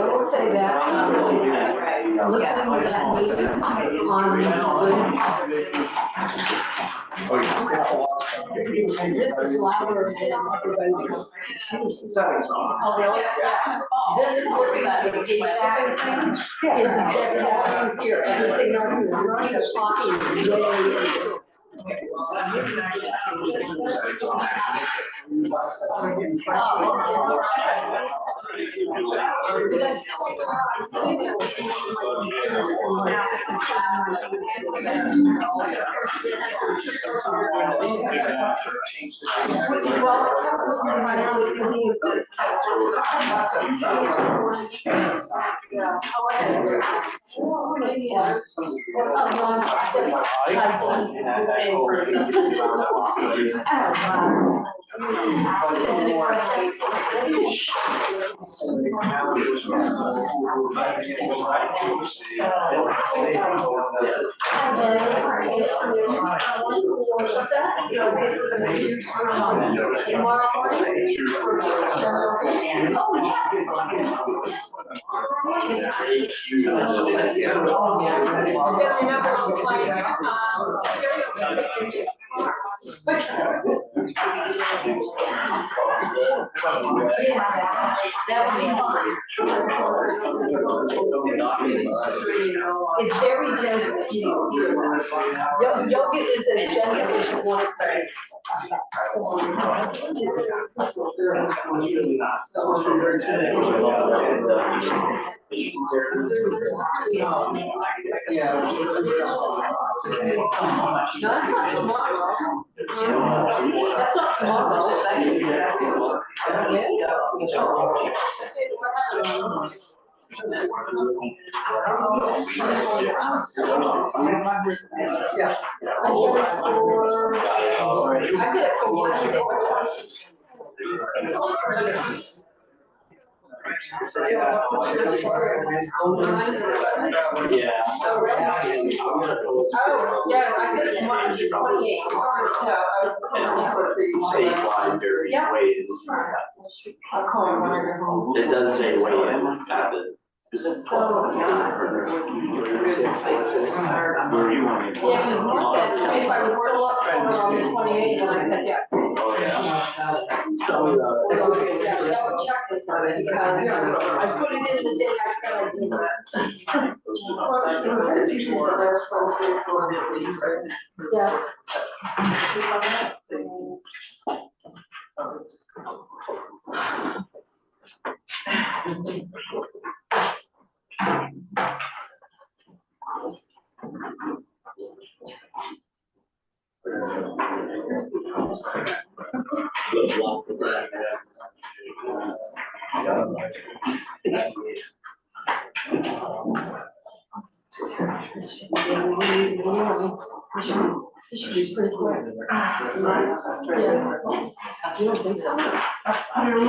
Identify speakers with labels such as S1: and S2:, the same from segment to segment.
S1: will say that. Listening to that meeting on Zoom. And this is louder than everybody else. Oh, really? Yeah. This looking at the page back thing is that's all you hear. Everything else is running, talking, yay. What's that? Tomorrow morning? Oh, yes. I'm gonna remember to play, that would be fun. It's very gentle. Yoga is as gentle as you want it. No, that's not tomorrow. That's not tomorrow. Yeah. I did it for Wednesday.
S2: Yeah.
S1: Oh, yeah, I did it March 28th.
S2: Statewide various ways. It does say way in at the. Is it?
S1: So,
S2: Where you want me?
S1: yeah, because Mark asked me if I was still up for it on the 28th, and I said yes.
S2: Oh, yeah.
S1: So, yeah, double check with her, because I put it in the day I said I did that. Yeah. This should be pretty quick. Yeah. You don't think so?
S3: I don't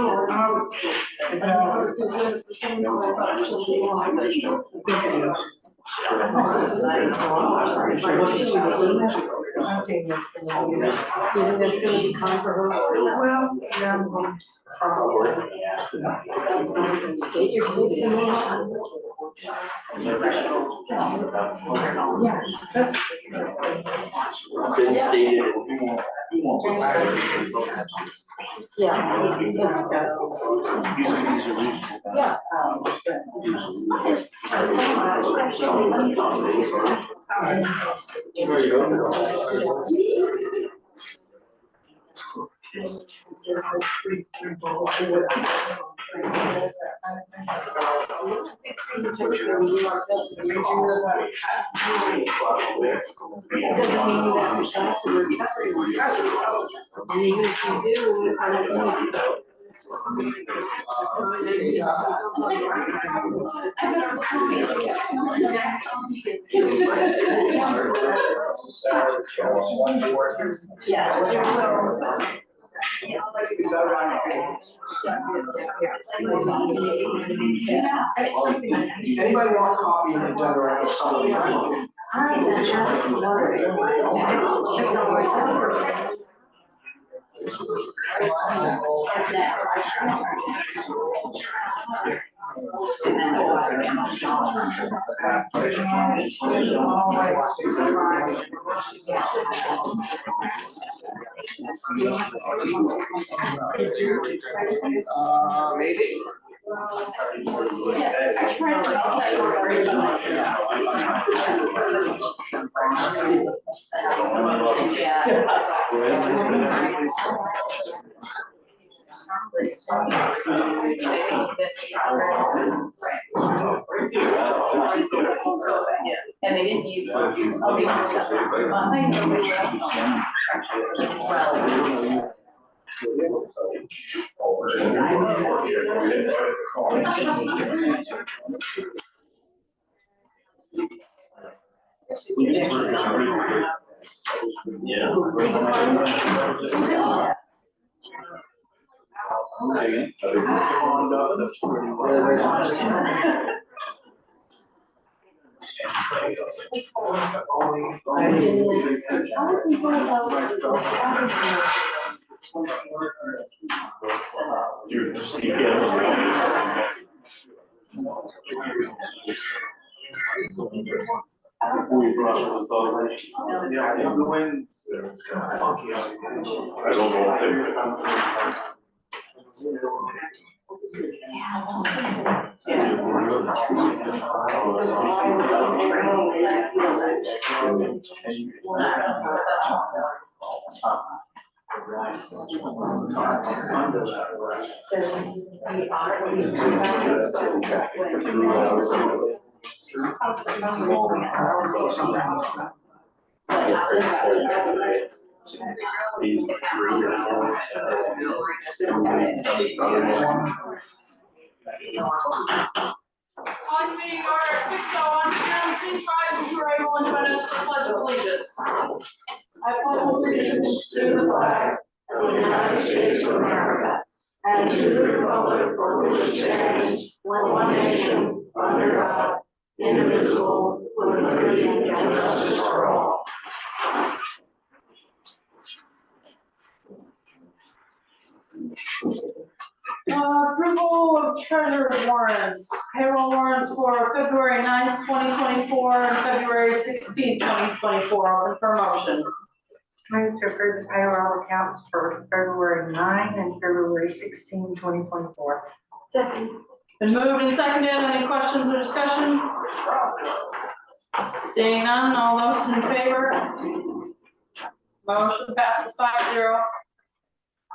S1: You think that's gonna be controversial?
S3: Well, yeah.
S1: State your case and move on.
S3: Yes.
S2: Been stated.
S1: Yeah. Yeah. Doesn't mean you have to pass it or separate. And even if you do, I don't know.
S3: Anybody want a copy of the agenda? I know some of you. Maybe.
S1: Yeah, I tried and they didn't use.
S2: We brought it over.
S3: Yeah, the wind. Funky.
S2: I don't know
S4: On meeting order at 6:01 p.m., please rise if you are able and join us for the pledge of allegiance. I pledge allegiance to the flag of the United States of America and to the republic for which it stands, one nation, under God, indivisible, with liberty and justice for all. Approval of treasurer warrants, payroll warrants for February 9th, 2024, and February 16th, 2024, open for motion.
S5: Move to approve the payroll accounts for February 9 and February 16, 2024.
S1: Second.
S4: Been moved and seconded, any questions or discussion? Seeing none, all those in favor? Motion passes 5-0.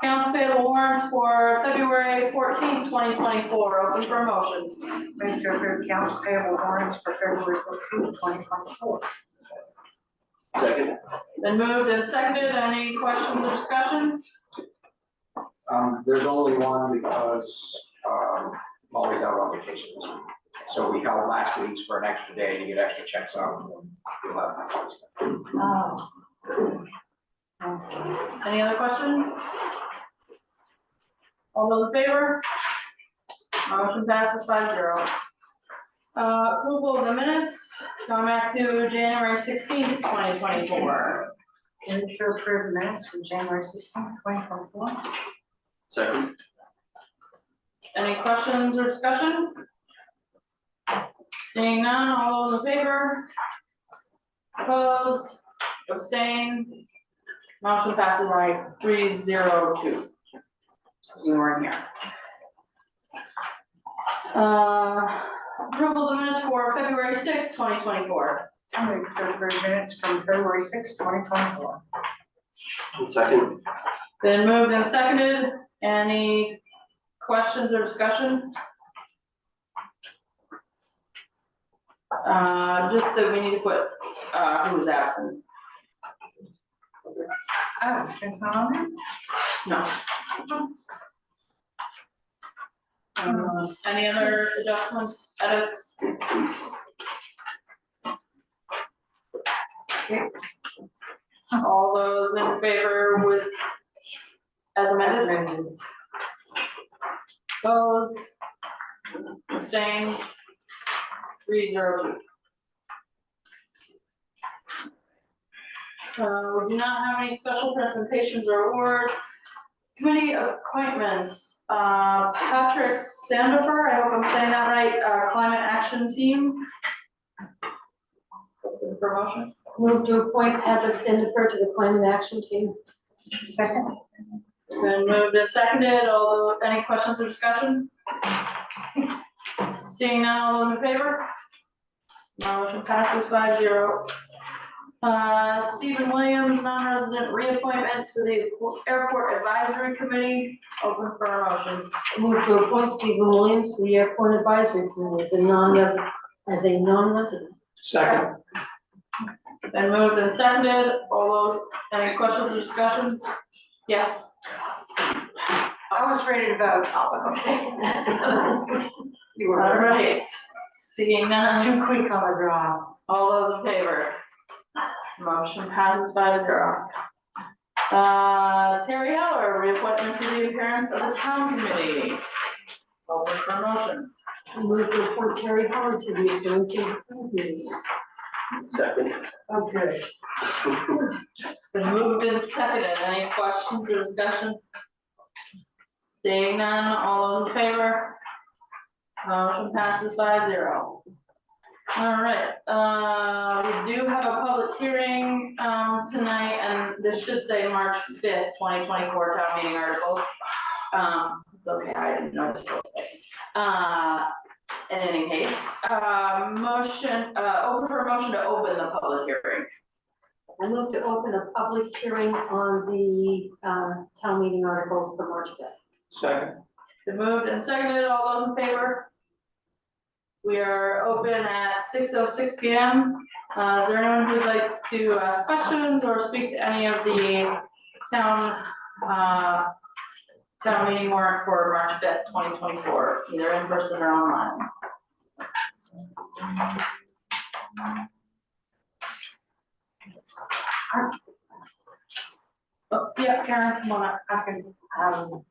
S4: Accounts payable warrants for February 14th, 2024, open for motion.
S5: Move to approve accounts payable warrants for February 14, 2024.
S2: Second.
S4: Been moved and seconded, any questions or discussion?
S6: There's only one because, Molly's out on vacation this week. So we held last week's for an extra day to get extra checks out. You'll have that.
S5: Oh.
S4: Any other questions? All those in favor? Motion passes 5-0. Approval of the minutes, going back to January 16th, 2024.
S5: Move to approve minutes for January 16, 2024.
S2: Second.
S4: Any questions or discussion? Seeing none, all those in favor? Opposed? Abstain? Motion passes 3-0-2. We weren't here. Approval of the minutes for February 6th, 2024.
S5: Move to approve minutes from February 6, 2024.
S2: Second.
S4: Been moved and seconded. Any questions or discussion? Just that we need to put, who was absent.
S5: Oh, it's not on there?
S4: No. Any other adjustments, edits? Okay. All those in favor with, as amended? Opposed? Abstained? 3-0-2. We do not have any special presentations or awards. Committee appointments, Patrick Sandifer, I hope I'm saying that right, Climate Action Team. Open for motion.
S1: Move to appoint Patrick Sandifer to the Climate Action Team.
S5: Second.
S4: Been moved and seconded, although, any questions or discussion? Seeing none, all those in favor? Motion passes 5-0. Stephen Williams, non-resident reappointment to the Airport Advisory Committee, open for a motion.
S1: Move to appoint Stephen Williams to the Airport Advisory Committee as a non-resident.
S6: Second.
S4: Been moved and seconded, all those, any questions or discussion? Yes?
S5: I was ready to vote. You
S4: All
S5: were
S4: right, seeing none,
S5: too quick on the draw.
S4: all those in favor? Motion passes 5-0. Terry Heller, reappointment to the appearance of the Town Committee. Open for a motion.
S1: Move to appoint Terry Howard to the appearance of the Town Committee.
S2: Second.
S5: Okay.
S4: Been moved and seconded, any questions or discussion? Seeing none, all those in favor? Motion passes 5-0. All right, we do have a public hearing, tonight, and this should say March 5th, 2024 town meeting article. It's okay, I didn't notice it. In any case, motion, open for a motion to open the public hearing.
S1: I move to open a public hearing on the town meeting articles for March 5th.
S6: Second.
S4: Been moved and seconded, all those in favor? We are open at 6:06 PM. Is there anyone who'd like to ask questions or speak to any of the town meeting warrant for March 5th, 2024, either in person or online? Oh, yeah, Karen, come on up.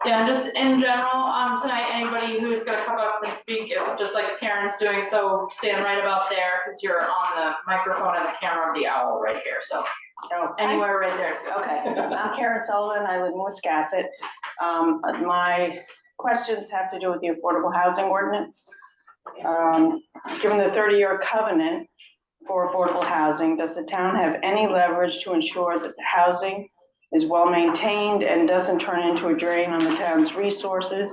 S4: Yeah, just in general, tonight, anybody who's gonna come up and speak, if, just like Karen's doing, so stand right about there, because you're on the microphone and the camera of the owl right here, so anywhere right there.
S7: Okay, I'm Karen Sullivan, I live in Wiscasset. My questions have to do with the affordable housing ordinance. Given the 30-year covenant for affordable housing, does the town have any leverage to ensure that the housing is well maintained and doesn't turn into a drain on the town's resources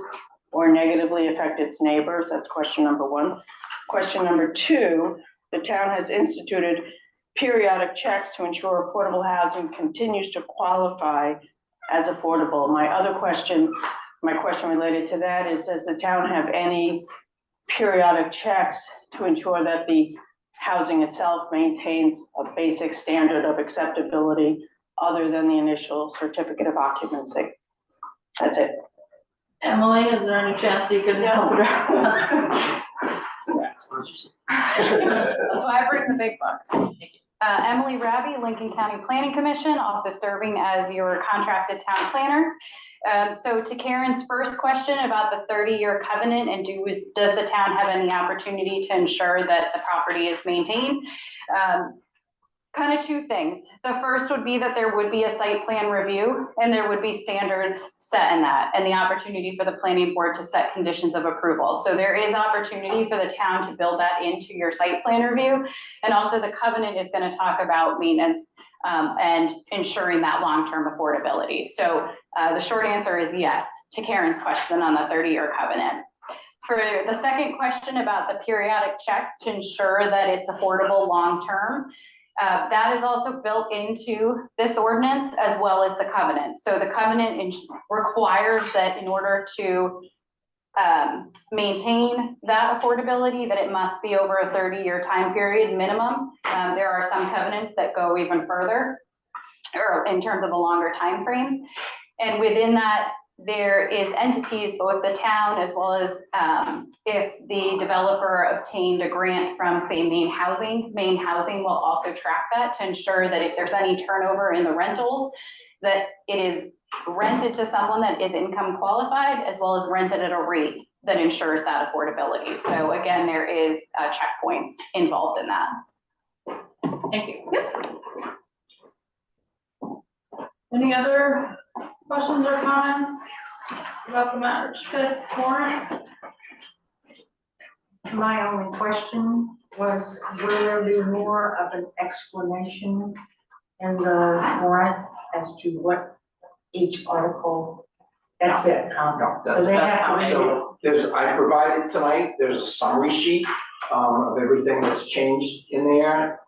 S7: or negatively affect its neighbors? That's question number one. Question number two, the town has instituted periodic checks to ensure affordable housing continues to qualify as affordable. My question related to that is, does the town have any periodic checks to ensure that the housing itself maintains a basic standard of acceptability other than the initial certificate of occupancy? That's it.
S4: Emily, is there any chance you could help address?
S8: That's why I bring the big bucks. Emily Raby, Lincoln County Planning Commission, also serving as your contracted town planner. So to Karen's first question about the 30-year covenant and does the town have any opportunity to ensure that the property is maintained? Kind of two things. The first would be that there would be a site plan review and there would be standards set in that and the opportunity for the planning board to set conditions of approval. So there is opportunity for the town to build that into your site plan review. And also the covenant is going to talk about maintenance and ensuring that long-term affordability. So the short answer is yes to Karen's question on the 30-year covenant. For the second question about the periodic checks to ensure that it's affordable long-term, that is also built into this ordinance as well as the covenant. So the covenant requires that in order to maintain that affordability, that it must be over a 30-year time period minimum. There are some covenants that go even further, or in terms of a longer time frame. And within that, there is entities, both the town as well as if the developer obtained a grant from, say, Maine Housing will also track that to ensure that if there's any turnover in the rentals, that it is rented to someone that is income qualified as well as rented at a rate that ensures that affordability. So again, there is checkpoints involved in that.
S4: Thank you. Any other Questions or comments about the March 5th warrant?
S5: My only question was, will there be more of an explanation in the warrant as to what each article? That's it,
S6: No,
S5: so they have to read it.
S6: So I provided tonight, there's a summary sheet of everything that's changed in there.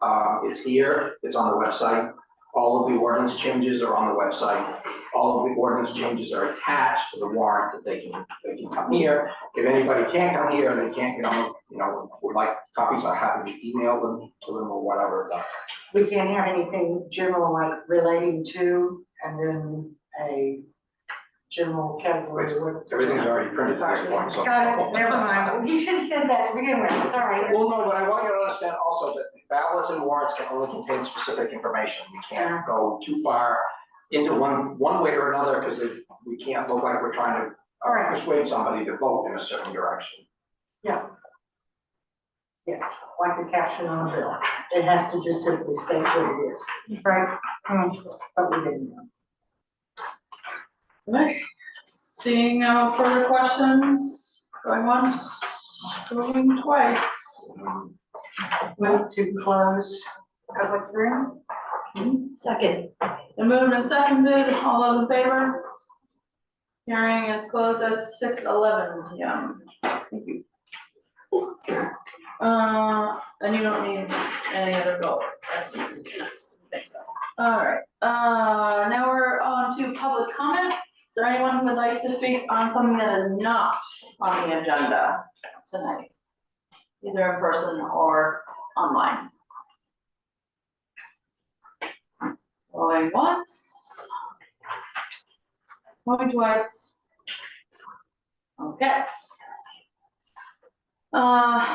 S6: It's here, it's on the website. All of the ordinance changes are on the website. All of the ordinance changes are attached to the warrant that they can come here. If anybody can't come here and they can't get on, would like copies, I'm happy to email them to them or whatever. But
S5: We can't have anything general like relating to, and then a general category.
S6: everything's already printed at this point, so.
S5: Got it, never mind. You should have said that to begin with, sorry.
S6: Well, no, but I want you to understand also that ballots and warrants can only contain specific information. We can't go too far into one way or another, because we can't look like we're trying to
S5: Right.
S6: persuade somebody to vote in a certain direction.
S5: Yeah. Yes, like the caption on the bill. It has to just simply state what it is. Right. But we didn't know.
S4: Right. Seeing no further questions, going once, going twice.
S5: Move to close public hearing.
S1: Second.
S4: The moved and seconded, all those in favor? Hearing is closed at 6:11 PM. Thank you. And you don't need any other vote. I think so. All right, now we're on to public comment. Is there anyone who would like to speak on something that is not on the agenda tonight? Either in person or online. Going once. Going twice. Okay.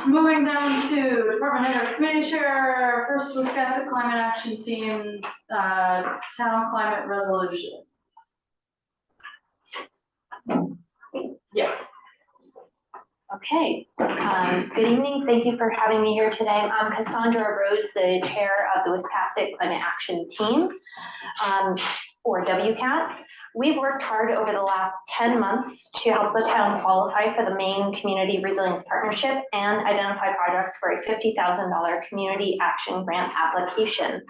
S4: Moving down to department head or committee chair, first Wiscasset Climate Action Team, town climate resolution. Yeah.
S9: Okay, good evening. Thank you for having me here today. I'm Cassandra Rose, the chair of the Wiscasset Climate Action Team, or WCAT. We've worked hard over the last 10 months to help the town qualify for the Maine Community Resilience Partnership and identify projects for a $50,000 community action grant application.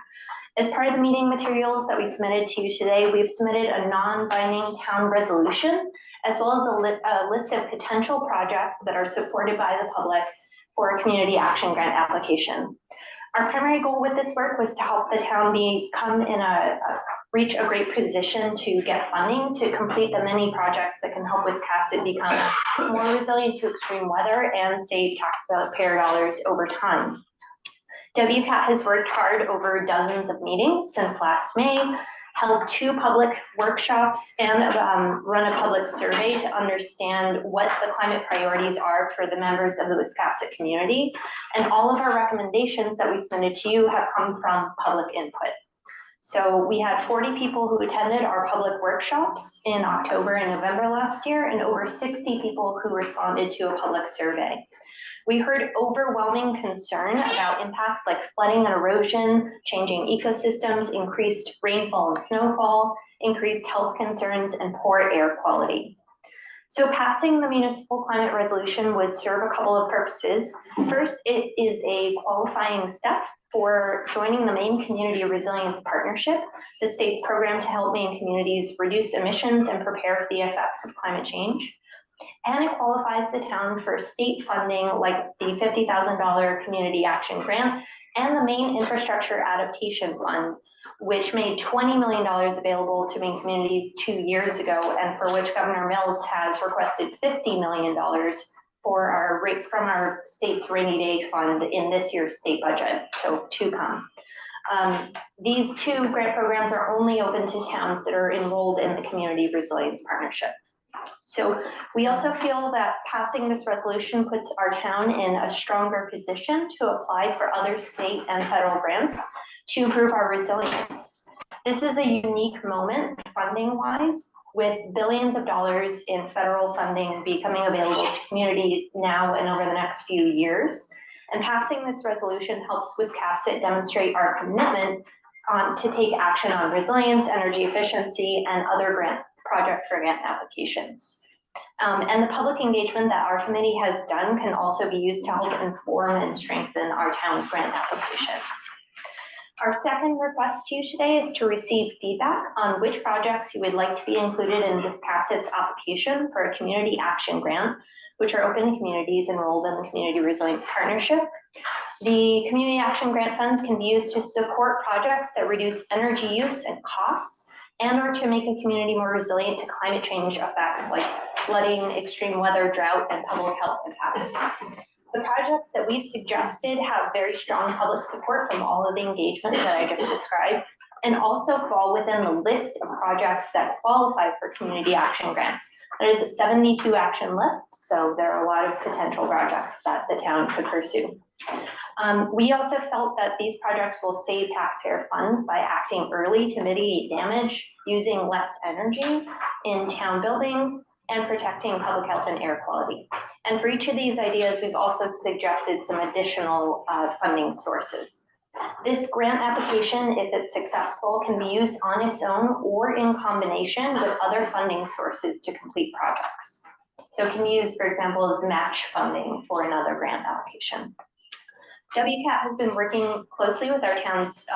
S9: As part of the meeting materials that we submitted to you today, we've submitted a non-binding town resolution, as well as a list of potential projects that are supported by the public for a community action grant application. Our primary goal with this work was to help the town reach a great position to get funding to complete the many projects that can help Wiscasset become more resilient to extreme weather and save taxpayer dollars over time. WCAT has worked hard over dozens of meetings since last May, held 2 public workshops, and run a public survey to understand what the climate priorities are for the members of the Wiscasset community. And all of our recommendations that we submitted to you have come from public input. So we had 40 people who attended our public workshops in October and November last year, and over 60 people who responded to a public survey. We heard overwhelming concern about impacts like flooding and erosion, changing ecosystems, increased rainfall and snowfall, increased health concerns, and poor air quality. So passing the municipal climate resolution would serve a couple of purposes. First, it is a qualifying step for joining the Maine Community Resilience Partnership, the state's program to help Maine communities reduce emissions and prepare for the effects of climate change. And it qualifies the town for state funding like the $50,000 Community Action Grant and the Maine Infrastructure Adaptation Fund, which made $20 million available to Maine communities 2 years ago, and for which Governor Mills has requested $50 million from our state's rainy day fund in this year's state budget, so to come. These 2 grant programs are only open to towns that are enrolled in the Community Resilience Partnership. So we also feel that passing this resolution puts our town in a stronger position to apply for other state and federal grants to improve our resilience. This is a unique moment funding-wise, with billions of dollars in federal funding becoming available to communities now and over the next few years. And passing this resolution helps Wiscasset demonstrate our commitment to take action on resilience, energy efficiency, and other grant projects for grant applications. And the public engagement that our committee has done can also be used to help inform and strengthen our town's grant applications. Our second request to you today is to receive feedback on which projects you would like to be included in Wiscasset's application for a community action grant, which are open to communities enrolled in the Community Resilience Partnership. The community action grant funds can be used to support projects that reduce energy use and costs, and or to make a community more resilient to climate change effects like flooding, extreme weather, drought, and public health impacts. The projects that we've suggested have very strong public support from all of the engagement that I just described, and also fall within the list of projects that qualify for community action grants. There is a 72 action list, so there are a lot of potential projects that the town could pursue. We also felt that these projects will save taxpayer funds by acting early to mitigate damage, using less energy in town buildings, and protecting public health and air quality. And for each of these ideas, we've also suggested some additional funding sources. This grant application, if it's successful, can be used on its own or in combination with other funding sources to complete projects. So it can be used, for example, as match funding for another grant application. WCAT has been working closely with our town's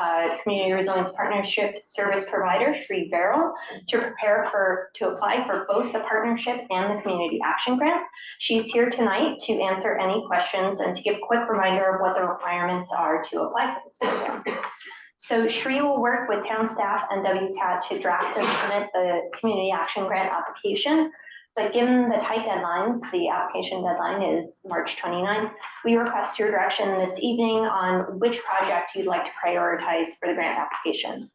S9: Community Resilience Partnership service provider, Sri Veril, to apply for both the partnership and the community action grant. She's here tonight to answer any questions and to give a quick reminder of what the requirements are to apply for this program. So Sri will work with town staff and WCAT to draft and submit the community action grant application. But given the tight deadlines, the application deadline is March 29th, we request your direction this evening on which project you'd like to prioritize for the grant application.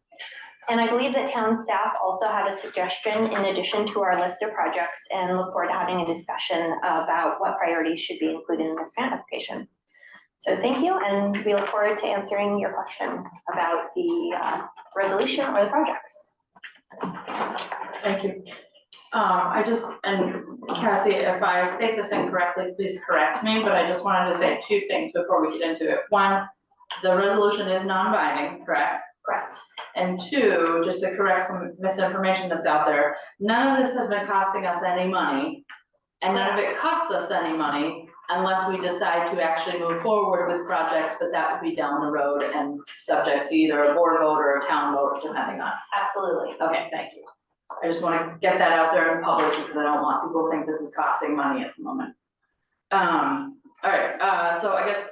S9: And I believe that town staff also have a suggestion in addition to our list of projects, and look forward to having a discussion about what priorities should be included in this grant application. So thank you, and we look forward to answering your questions about the resolution or the projects.
S4: Thank you. And Cassie, if I state this incorrectly, please correct me, but I just wanted to say two things before we get into it. One, the resolution is non-binding, correct?
S9: Correct.
S4: And two, just to correct some misinformation that's out there, none of this has been costing us any money, and none of it costs us any money unless we decide to actually move forward with projects, but that would be down the road and subject to either a board vote or a town vote, depending on.
S9: Absolutely.
S4: Okay, thank you. I just want to get that out there in public because I don't want people to think this is costing money at the moment. All right, so I guess,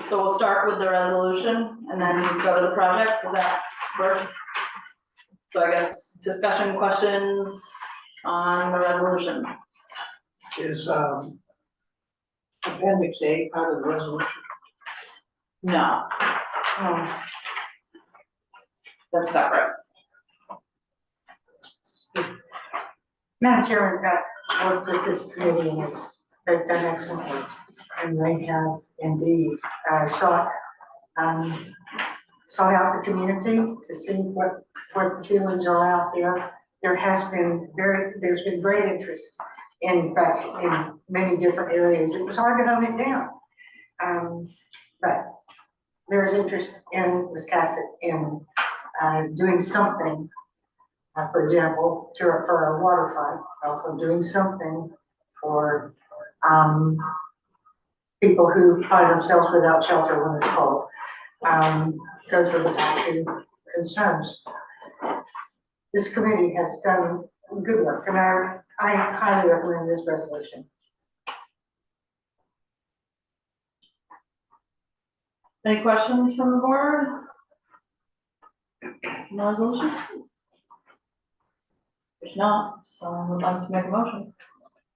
S4: so we'll start with the resolution and then go to the projects. Does that work? So I guess discussion, questions on the resolution.
S3: Is appendix A part of the resolution?
S4: No. That's separate.
S5: Madam Chair, I've worked with this committee and they've done excellent work. And they have indeed sought out the community to see what the feelings are out there. There's been great interest, in fact, in many different areas. It was hard to hone it down. But there's interest in Wiscasset in doing something. For example, for our waterfront, also doing something for people who find themselves without shelter when it's cold. Those were the top two concerns. This committee has done good work, and I highly recommend this resolution.
S4: Any questions from the board? No resolution? If not, someone would like to make a motion.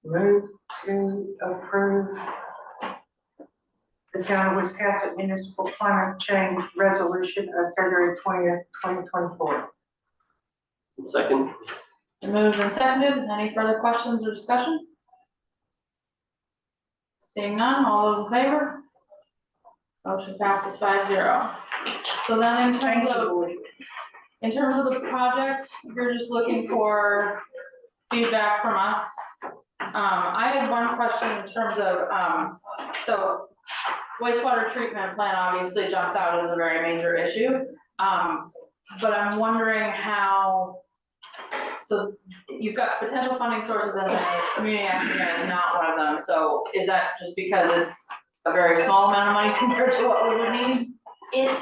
S5: Move to approve the Town of Wiscasset Municipal Climate Change Resolution of February 20th, 2024.
S2: Second.
S4: Moved and seconded. Any further questions or discussion? Seeing none, all those in favor? Motion passes 5-0. So then in terms of the projects, you're just looking for feedback from us. I had one question in terms of, so wastewater treatment plant obviously jumps out as a very major issue. But I'm wondering how so you've got potential funding sources and the community action grant is not one of them, so is that just because it's a very small amount of money compared to what we would need?
S9: It's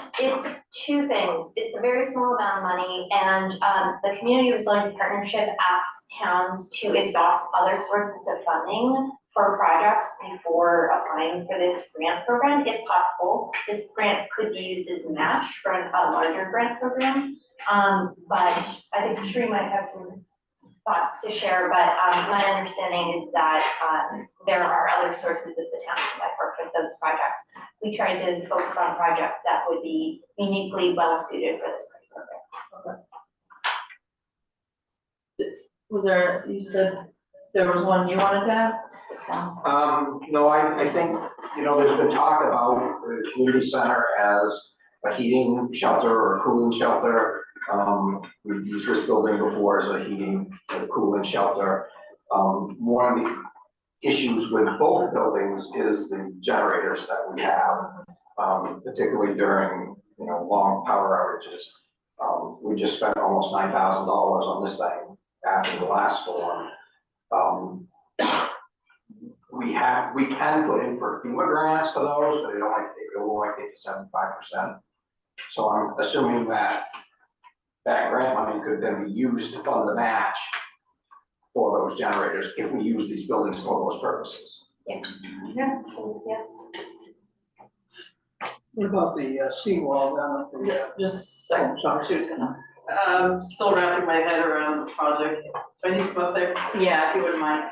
S9: two things. It's a very small amount of money, and the Community Resilience Partnership asks towns to exhaust other sources of funding for projects before applying for this grant program, if possible. This grant could be used as a match for a larger grant program. But I think Sheree might have some thoughts to share, but my understanding is that there are other sources of the town that might work with those projects. We tried to focus on projects that would be uniquely well suited for this program.
S4: Was there, you said there was one you wanted to add?
S6: No, I think, there's been talk about the community center as a heating shelter or a cooling shelter. We've used this building before as a heating and cooling shelter. One of the issues with both buildings is the generators that we have, particularly during, long power outages. We just spent almost $9,000 on this thing after the last storm. We can put in for FEMA grants for those, but it will only take 75%. So I'm assuming that grant money could then be used to fund the match for those generators if we use these buildings for those purposes.
S9: Yeah.
S4: Yeah.
S9: Yes.
S3: What about the seawall down at the,
S4: Just a second,
S3: sorry.
S4: she was gonna. Still wrapping my head around the project. Do I need to come up there? Yeah, if you wouldn't mind.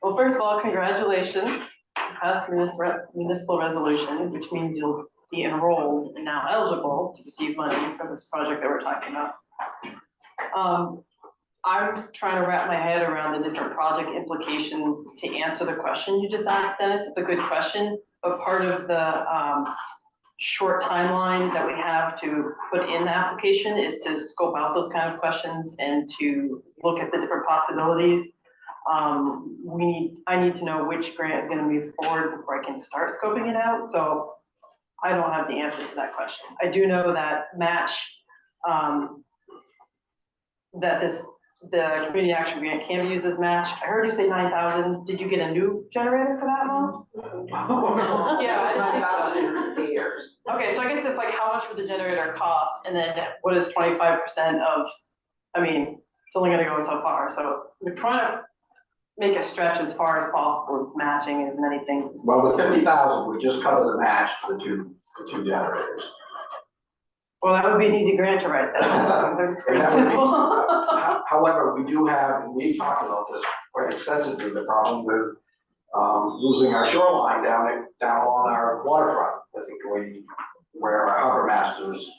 S4: Well, first of all, congratulations. You passed municipal resolution, which means you'll be enrolled and now eligible to receive money from this project that we're talking about. I'm trying to wrap my head around the different project implications to answer the question you just asked, Dennis. It's a good question, but part of the short timeline that we have to put in the application is to scope out those kind of questions and to look at the different possibilities. I need to know which grant is going to move forward before I can start scoping it out. So I don't have the answer to that question. I do know that match, the community action grant can be used as match. I heard you say 9,000. Did you get a new generator for that amount? Yeah, I didn't think so.
S6: Years.
S4: Okay, so I guess it's like, how much would the generator cost? And then what is 25% of, it's only gonna go so far. So we're trying to make a stretch as far as possible with matching as many things as
S6: Well,
S4: possible.
S6: the 50,000 would just cover the match for the two generators.
S4: Well, that would be an easy grant to write. That's pretty simple.
S6: However, we do have, and we've talked about this quite extensively, the problem with losing our shoreline down along our waterfront, particularly where our harbor master's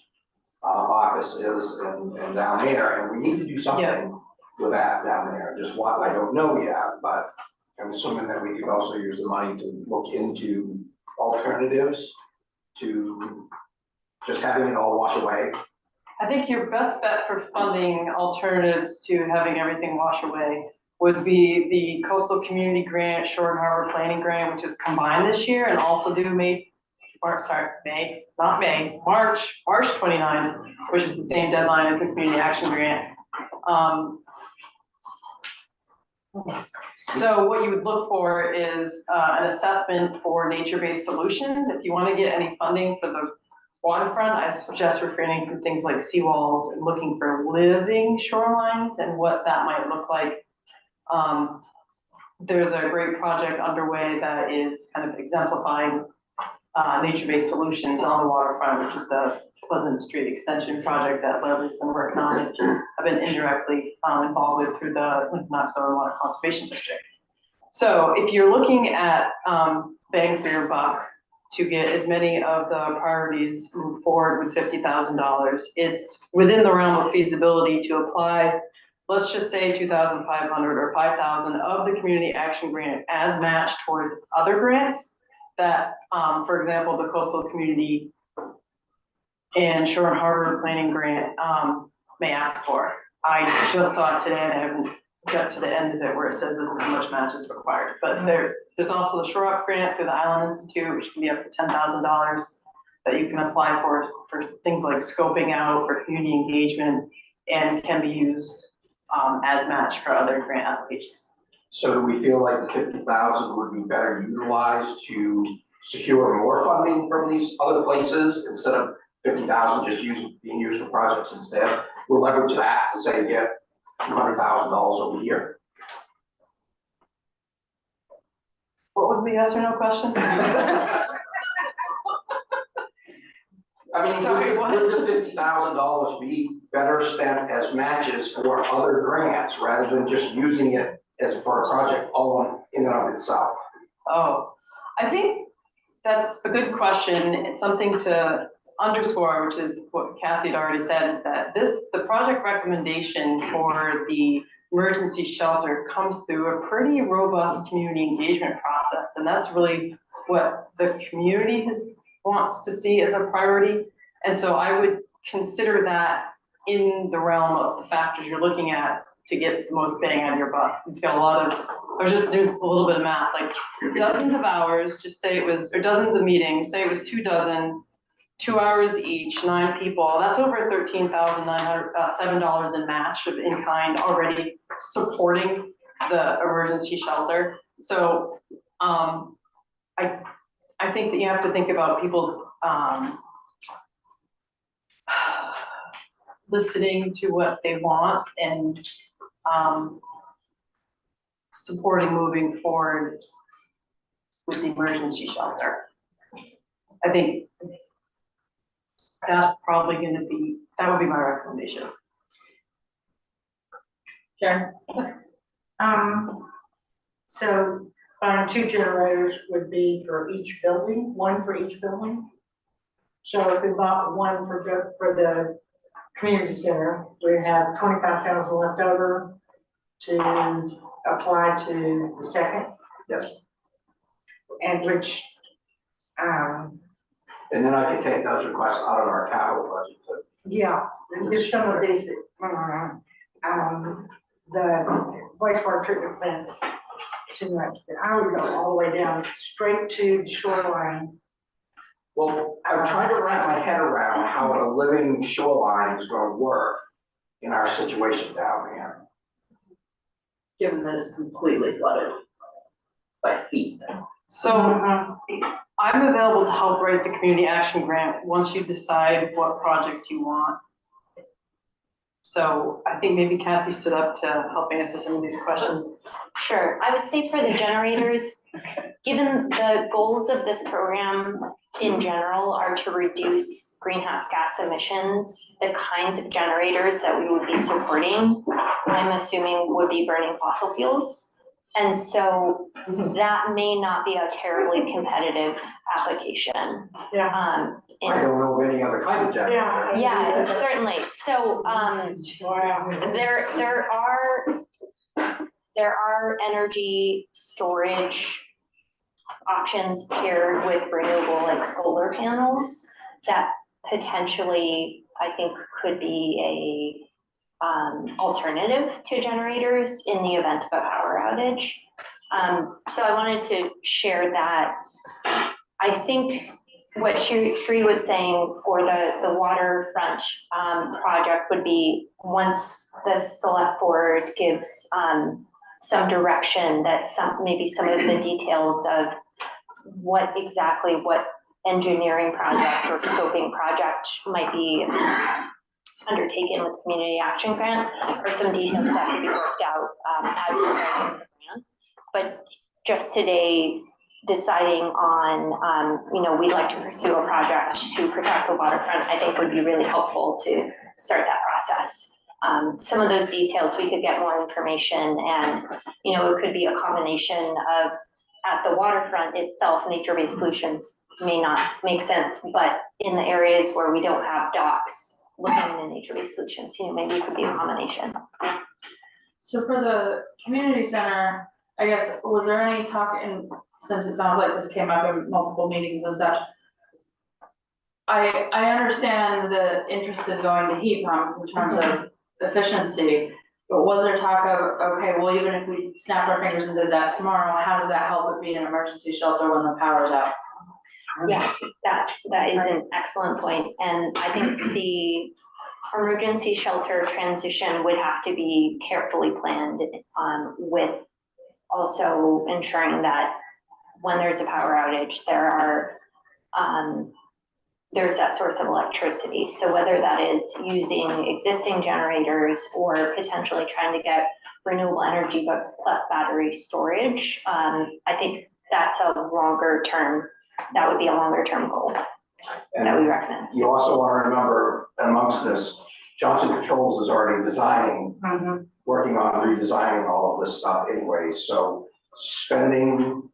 S6: office is and down there, and we need to do something with that down there. Just what, I don't know yet, but I'm assuming that we could also use the money to look into alternatives to just having it all wash away.
S4: I think your best bet for funding alternatives to having everything wash away would be the Coastal Community Grant, Shore and Harbor Planning Grant, which is combined this year and also due March 29, which is the same deadline as the Community Action Grant. So what you would look for is an assessment for nature-based solutions. If you want to get any funding for the waterfront, I suggest refraining from things like seawalls and looking for living shorelines and what that might look like. There's a great project underway that is kind of exemplifying nature-based solutions on the waterfront, which is the Pleasant Street Extension project that Leslie's been working on and I've been indirectly involved with through the Lincoln-Knox-Solar Water Conservation District. So if you're looking at bang for your buck to get as many of the priorities moved forward with $50,000, it's within the realm of feasibility to apply, let's just say 2,500 or 5,000 of the community action grant as matched towards other grants that, for example, the Coastal Community and Shore and Harbor Planning Grant may ask for. I just saw it today and I haven't got to the end of it where it says this is how much match is required. But there's also the Shore Up Grant through the Island Institute, which can be up to $10,000. that you can apply for things like scoping out, for community engagement, and can be used as match for other grant applications.
S6: So do we feel like the 50,000 would be better utilized to secure more funding from these other places instead of 50,000 just being used for projects instead? We'll leverage that to say get $200,000 a year.
S4: What was the yes or no question?
S6: I mean,
S4: Sorry, what?
S6: would the $50,000 be better spent as matches for other grants rather than just using it as for a project all in and of itself?
S4: Oh, I think that's a good question. It's something to underscore, which is what Cassie had already said, is that the project recommendation for the emergency shelter comes through a pretty robust community engagement process. And that's really what the community wants to see as a priority. And so I would consider that in the realm of the factors you're looking at to get the most bang out of your buck. You've got I was just doing a little bit of math, like dozens of hours, just say it was, or dozens of meetings, say it was 2 dozen, 2 hours each, 9 people, that's over $13,907 in match of in-kind already supporting the emergency shelter. So I think that you have to think about people's listening to what they want and supporting moving forward with the emergency shelter. I think that's probably that would be my recommendation. Sharon?
S5: So, 2 generators would be for each building, 1 for each building. So if we bought 1 for the community center, we have 25,000 left over to apply to the second.
S6: Yes.
S5: And which,
S6: And then I can take those requests out of our capital budget.
S5: yeah, there's some of these that, the wastewater treatment plant, too much. I would go all the way down straight to the shoreline.
S6: Well, I'm trying to wrap my head around how a living shoreline is going to work in our situation down there.
S1: Given that it's completely flooded by feet.
S4: So I'm available to help write the community action grant once you decide what project you want. So I think maybe Cassie stood up to help answer some of these questions.
S9: Sure, I would say for the generators, given the goals of this program in general are to reduce greenhouse gas emissions, the kinds of generators that we would be supporting, I'm assuming would be burning fossil fuels. And so that may not be a terribly competitive application.
S5: Yeah.
S6: I don't know of any other kind of generator.
S9: Yeah, certainly. So there are energy storage options paired with renewable, like solar panels, that potentially I think could be a alternative to generators in the event of a power outage. So I wanted to share that. I think what Shri was saying for the waterfront project would be, once the select board gives some direction, that maybe some of the details of what engineering project or scoping project might be undertaken with community action grant, or some details that could be worked out as we're writing the grant. But just today, deciding on, we'd like to pursue a project to protect the waterfront, I think would be really helpful to start that process. Some of those details, we could get more information, and, it could be a combination of, at the waterfront itself, nature-based solutions may not make sense, but in the areas where we don't have docks, looking into nature-based solutions, maybe it could be a combination.
S8: So for the community center, I guess, was there any talk since it sounds like this came up in multiple meetings and such, I understand the interest in going to heat pumps in terms of efficiency, but was there talk of, okay, well, even if we snapped our fingers and did that tomorrow, how does that help with being an emergency shelter when the power's out?
S9: Yeah, that is an excellent point, and I think the emergency shelter transition would have to be carefully planned, with also ensuring that when there's a power outage, there's that source of electricity. So whether that is using existing generators or potentially trying to get renewable energy but plus battery storage, I think that's a longer term, that would be a longer term goal that we recommend.
S6: You also want to remember amongst this, Johnson Controls is already designing, working on redesigning all of this stuff anyway, so spending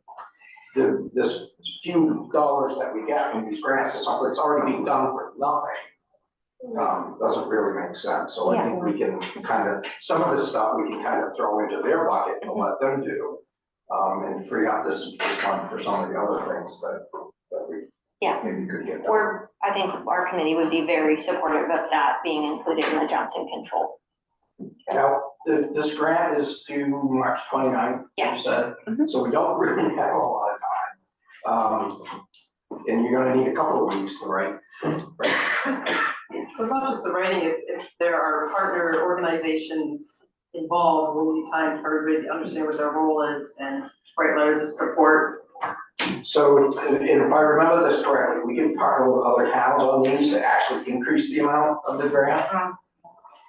S6: this few dollars that we get from these grants is something that's already being done for nothing. Doesn't really make sense, so I think we can kind of, some of this stuff we can kind of throw into their bucket and let them do. And free up this fund for some of the other things that we maybe could get done.
S9: Or I think our committee would be very supportive of that being included in the Johnson Control.
S6: Now, this grant is due March 29th, you
S9: Yes.
S6: said, so we don't really have a lot of time. And you're gonna need a couple of weeks to write.
S10: It's not just the writing, if there are partner organizations involved, we'll need time for everybody to understand what their role is and write letters of support.
S6: So if I remember this correctly, we can partner with other towns on these to actually increase the amount of the grant?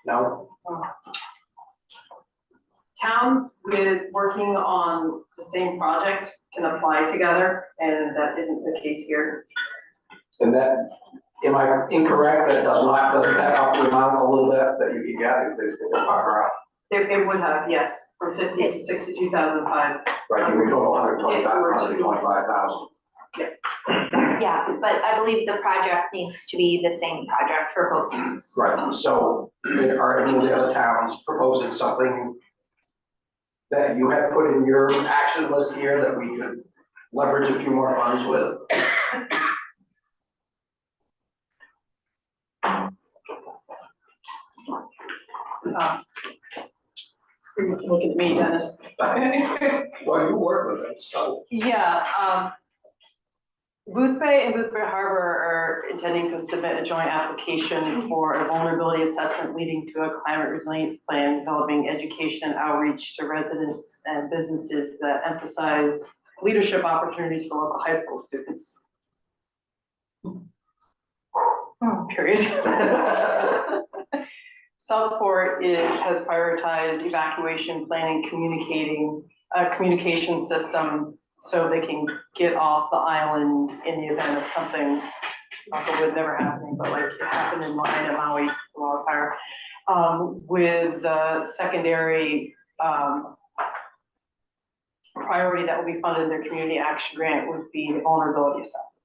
S6: No?
S10: Towns with working on the same project can apply together, and that isn't the case here.
S6: And that, am I incorrect, that doesn't that up the amount a little bit that you can get if they partner up?
S10: It would have, yes, from 50 to 62,005.
S6: Right, you would go to 125,000.
S9: Yeah, but I believe the project needs to be the same project for both towns.
S6: Right, so are any of the other towns proposing something that you have put in your action list here that we could leverage a few more funds with?
S10: Look at me, Dennis.
S6: Well, you work with it, so.
S10: Yeah, Boothbay and Boothbay Harbor are intending to submit a joint application for a vulnerability assessment leading to a climate resilience plan, developing education and outreach to residents and businesses that emphasize leadership opportunities for local high school students. Period. Southport has prioritized evacuation planning, communication system so they can get off the island in the event of something, that would never happening, but like it happened in Maui wildfire. With the secondary priority that will be funded in their community action grant would be the vulnerability assessment.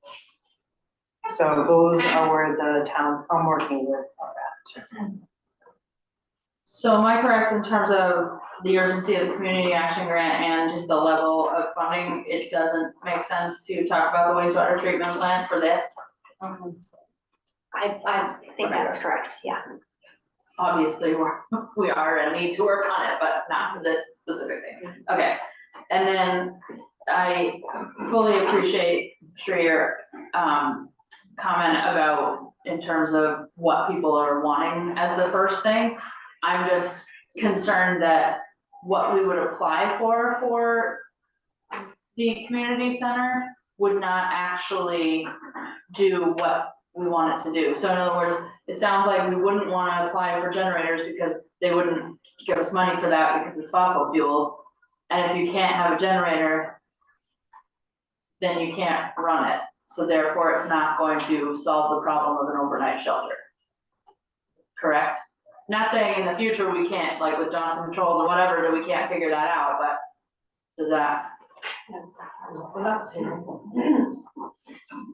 S10: So those are where the towns I'm working with are at.
S8: So am I correct in terms of the urgency of the community action grant and just the level of funding? It doesn't make sense to talk about the wastewater treatment plant for this?
S9: I think that's correct, yeah.
S8: Obviously, we are and need to work on it, but not for this specific thing. Okay, and then I fully appreciate your comment about in terms of what people are wanting as the first thing. I'm just concerned that what we would apply for the community center would not actually do what we want it to do. So in other words, it sounds like we wouldn't want to apply for generators because they wouldn't give us money for that because it's fossil fuels. And if you can't have a generator, then you can't run it. So therefore, it's not going to solve the problem of an overnight shelter. Correct? Not saying in the future we can't, like with Johnson Controls or whatever, that we can't figure that out, but does that?
S10: That's what I was hearing.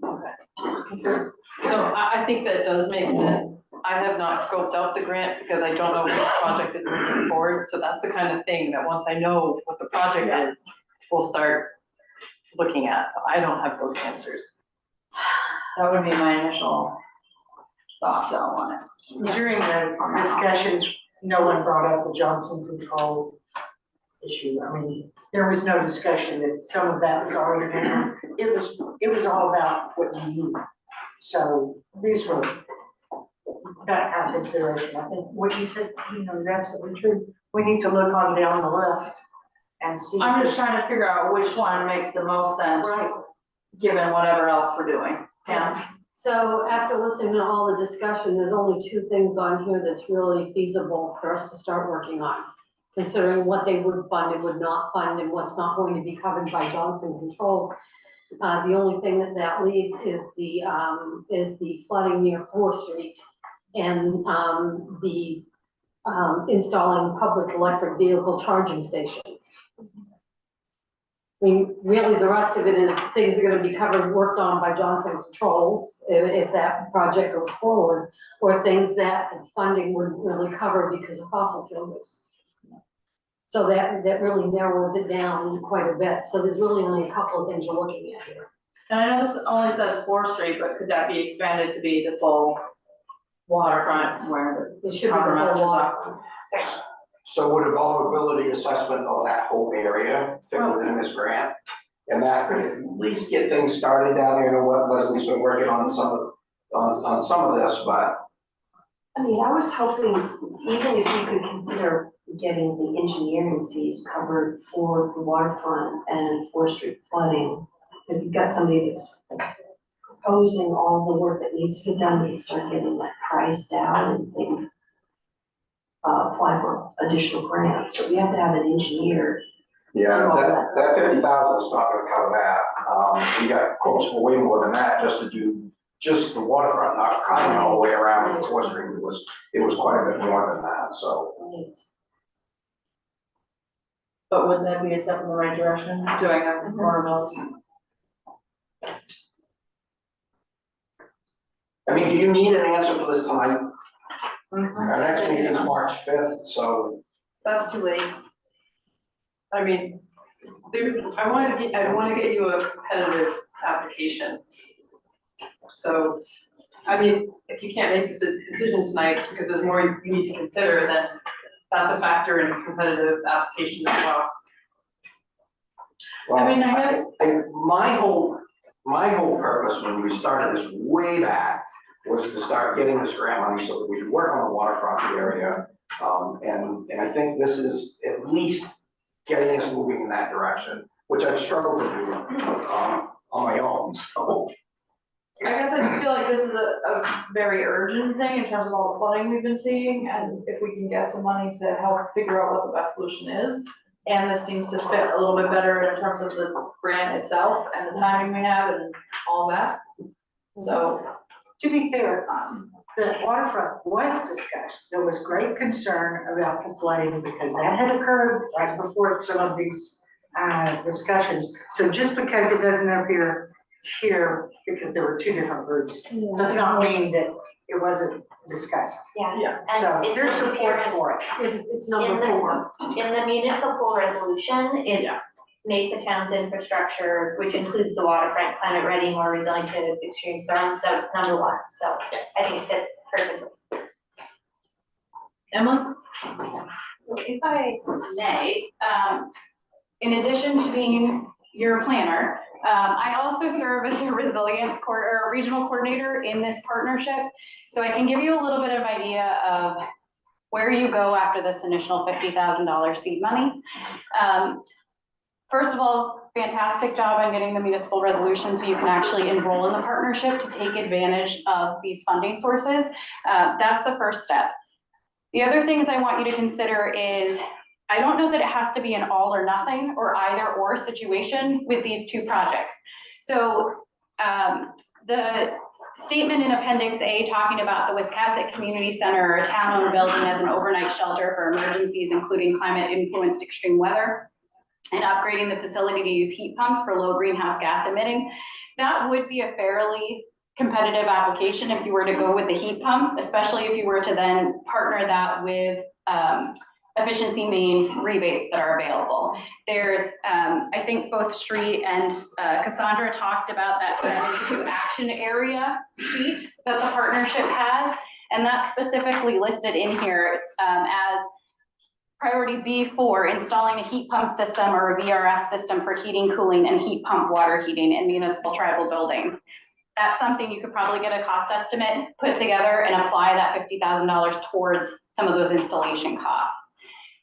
S10: Okay. So I think that does make sense. I have not scoped out the grant because I don't know which project is moving forward. So that's the kind of thing that once I know what the project is, we'll start looking at. So I don't have those answers.
S8: That would be my initial thoughts on it.
S5: During the discussions, no one brought up the Johnson Control issue. I mean, there was no discussion that some of that was already in. It was all about what do you need. So these were that kind of consideration. I think what you said, is absolutely true. We need to look on down the list and see.
S4: I'm just
S5: if
S4: trying to figure out which one makes the most sense,
S5: Right.
S4: given whatever else we're doing. Yeah.
S1: So after listening to all the discussion, there's only two things on here that's really feasible for us to start working on. Considering what they would fund and would not fund and what's not going to be covered by Johnson Controls. The only thing that leaves is the flooding near 4th Street and, the installing public electric vehicle charging stations. I mean, really, the rest of it is things are gonna be covered, worked on by Johnson Controls, if that project goes forward, or things that funding wouldn't really cover because of fossil fuel use. So that really narrows it down quite a bit, so there's really only a couple of things you're looking at here.
S4: And I know this only says 4th Street, but could that be expanded to be the full waterfront where
S1: It should be the
S4: Harbor
S1: whole
S4: Master's
S1: water.
S6: So would a vulnerability assessment of that whole area fit within this grant? And that could at least get things started down here. I know what Leslie's been working on some of this, but
S11: I mean, I was hoping, even if you could consider getting the engineering fees covered for the waterfront and 4th Street flooding, if you've got somebody that's proposing all the work that needs to get done, we can start getting that priced out and maybe apply for additional grants, but we have to have an engineer.
S6: yeah, that 50,000 is not gonna cover that. We got quotes for way more than that just to do just the waterfront, not cutting all the way around the 4th Street. It was quite a bit more than that, so.
S4: But wouldn't that be a step in the right direction, doing a vulnerability?
S6: I mean, do you need an answer for this tonight? Our next meeting is March 5th, so.
S4: That's too late. I mean, I want to get you a competitive application. So, I mean, if you can't make this decision tonight because there's more you need to consider, then that's a factor in a competitive application as well.
S6: Well,
S4: I mean, I guess-
S6: My whole purpose when we started this way back was to start getting this grant money so that we could work on the waterfront area. And I think this is at least getting us moving in that direction, which I've struggled to do on my own, so.
S4: I guess I just feel like this is a very urgent thing in terms of all the flooding we've been seeing, and if we can get some money to help figure out what the best solution is. And this seems to fit a little bit better in terms of the grant itself and the timing we have and all that. So,
S5: To be fair, the waterfront was discussed. There was great concern about the flooding because that had occurred right before some of these discussions. So just because it doesn't appear here, because there were two different groups, does not mean that it wasn't discussed.
S9: Yeah.
S5: So
S9: And
S5: there's
S9: it's
S5: support for it.
S1: It's number 4.
S9: In the municipal resolution,
S4: Yeah.
S9: it's make the town's infrastructure, which includes the waterfront, climate ready, more resilient to extreme storms, so it's number 1, so I think it fits perfectly.
S4: Emma?
S8: If I may, in addition to being your planner, I also serve as a regional coordinator in this partnership. So I can give you a little bit of idea of where you go after this initial $50,000 seed money. First of all, fantastic job on getting the municipal resolution so you can actually enroll in the partnership to take advantage of these funding sources. That's the first step. The other things I want you to consider is, I don't know that it has to be an all or nothing or either or situation with these two projects. So the statement in Appendix A talking about the Wiscasset Community Center, a town-owned building as an overnight shelter for emergencies, including climate-influenced extreme weather, and upgrading the facility to use heat pumps for low greenhouse gas emitting, that would be a fairly competitive application if you were to go with the heat pumps, especially if you were to then partner that with efficiency main rebates that are available. There's, I think both Sri and Cassandra talked about that 72 action area sheet that the partnership has, and that's specifically listed in here as priority B4, installing a heat pump system or a VRF system for heating, cooling, and heat pump water heating in municipal tribal buildings. That's something you could probably get a cost estimate put together and apply that $50,000 towards some of those installation costs.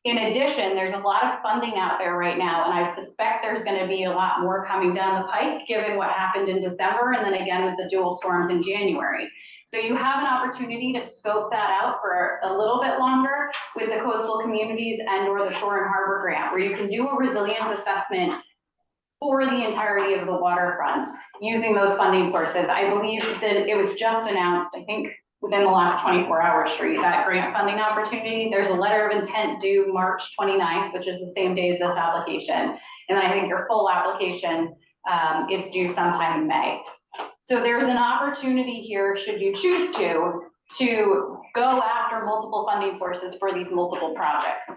S8: In addition, there's a lot of funding out there right now, and I suspect there's gonna be a lot more coming down the pike, given what happened in December, and then again with the dual storms in January. So you have an opportunity to scope that out for a little bit longer with the coastal communities and or the shore and harbor grant, where you can do a resilience assessment for the entirety of the waterfront using those funding sources. I believe that it was just announced, I think, within the last 24 hours, Sri, that grant funding opportunity. There's a letter of intent due March 29th, which is the same day as this application. And I think your full application is due sometime in May. So there's an opportunity here, should you choose to go after multiple funding sources for these multiple projects.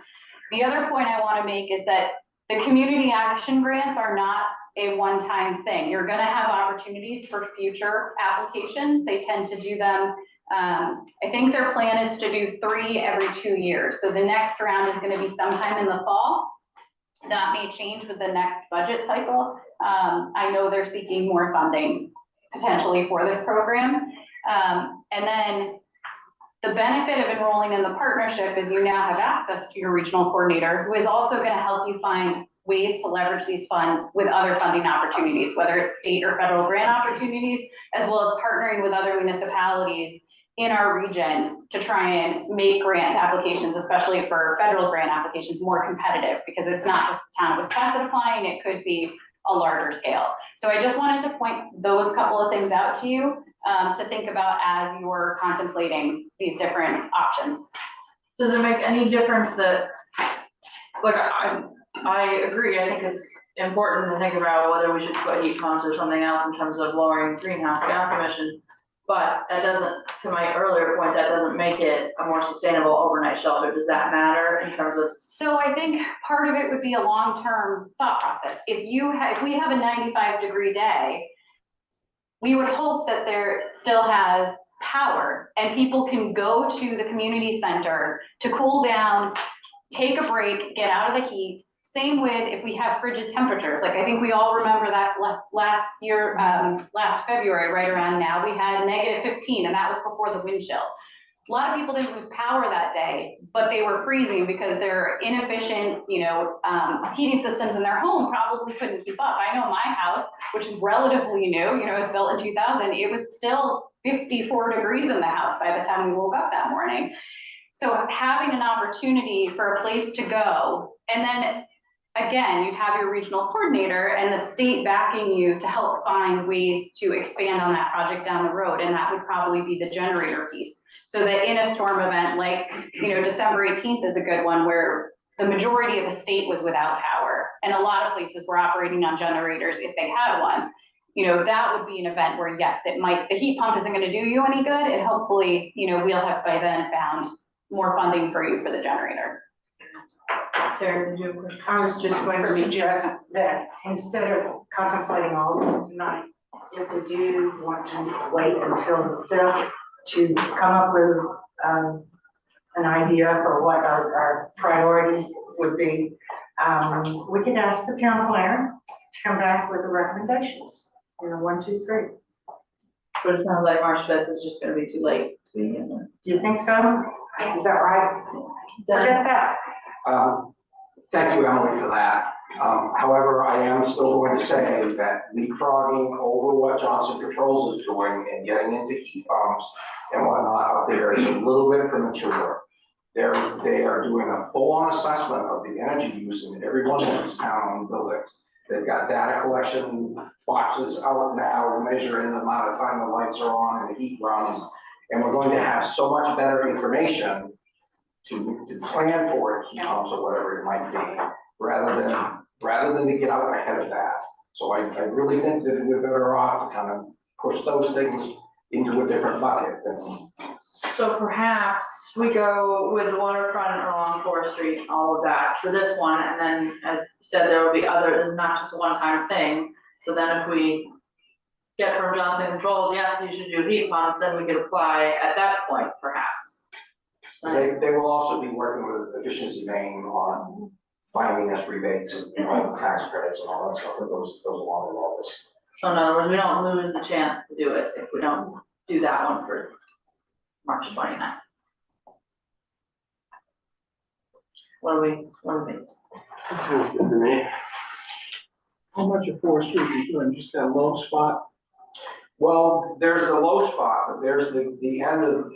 S8: The other point I want to make is that the community action grants are not a one-time thing. You're going to have opportunities for future applications. They tend to do them. I think their plan is to do 3 every 2 years. So the next round is going to be sometime in the fall. That may change with the next budget cycle. I know they're seeking more funding potentially for this program. And then the benefit of enrolling in the partnership is you now have access to your regional coordinator, who is also going to help you find ways to leverage these funds with other funding opportunities, whether it's state or federal grant opportunities, as well as partnering with other municipalities in our region to try and make grant applications, especially for federal grant applications, more competitive, because it's not just the town of Wisconsin applying, it could be a larger scale. So I just wanted to point those couple of things out to you to think about as you're contemplating these different options.
S4: Does it make any difference that, like, I agree, I think it's important to think about whether we should put heat pumps or something else in terms of lowering greenhouse gas emissions. But that doesn't, to my earlier point, that doesn't make it a more sustainable overnight shelter. Does that matter in terms of?
S8: So I think part of it would be a long-term thought process. If we have a 95-degree day, we would hope that there still has power and people can go to the community center to cool down, take a break, get out of the heat. Same with if we have frigid temperatures. Like I think we all remember that last year, last February, right around now, we had -15 and that was before the wind chill. A lot of people didn't lose power that day, but they were freezing because their inefficient, heating systems in their home probably couldn't keep up. I know my house, which is relatively new, it was built in 2000, it was still 54 degrees in the house by the time we woke up that morning. So having an opportunity for a place to go, and then again, you have your regional coordinator and the state backing you to help find ways to expand on that project down the road. And that would probably be the generator piece. So that in a storm event, like, December 18th is a good one where the majority of the state was without power. And a lot of places were operating on generators if they had one. That would be an event where, yes, the heat pump isn't going to do you any good. And hopefully, we'll have by then found more funding for you for the generator.
S4: Terry, did you have a question?
S5: I was just going to suggest that instead of contemplating all this tonight, if we do want to wait until the 5th to come up with an idea for what our priority would be, we could ask the town planner to come back with the recommendations, 1, 2, 3.
S4: But it sounds like March 5th is just gonna be too late.
S5: Do you think so? Is that right? Forget that.
S6: Thank you, Emily, for that. However, I am still going to say that leapfrogging over what Johnson Controls is doing and getting into heat pumps and whatnot out there is a little bit premature. They are doing a full-on assessment of the energy use in every one of these town-owned buildings. They've got data collection boxes out now measuring the amount of time the lights are on and the heat runs. And we're going to have so much better information to plan for heat pumps or whatever it might be, rather than to get out ahead of that. So I really think that we're better off to kind of push those things into a different bucket than.
S4: So perhaps we go with waterfront along 4th Street, all of that for this one, and then as you said, there will be other, this is not just a one-time thing. So then if we get from Johnson Controls, yes, you should do heat pumps, then we could apply at that point, perhaps.
S6: They will also be working with Efficiency Maine on finding us rebates and, tax credits and all that stuff that goes along with all this.
S4: So in other words, we don't lose the chance to do it if we don't do that one for March 29th. What do we think?
S2: Sounds good to me.
S3: How much of Fourth Street are you doing, just that low spot?
S6: Well, there's the low spot, but there's the end of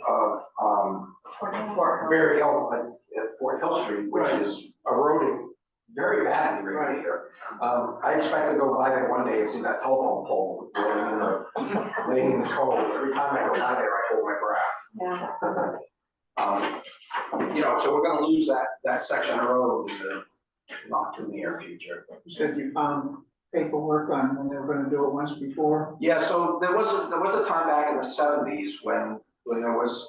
S6: very old, at Fort Hill Street, which
S3: Right.
S6: is eroding very badly right here. I expect to go by there one day and see that telephone pole laying in the cold. Every time I go by there, I hold my breath.
S7: Yeah.
S6: So we're gonna lose that section of road in the not too near future.
S3: You said you found paperwork on when they were gonna do it once before.
S6: Yeah, so there was a time back in the 70s when there was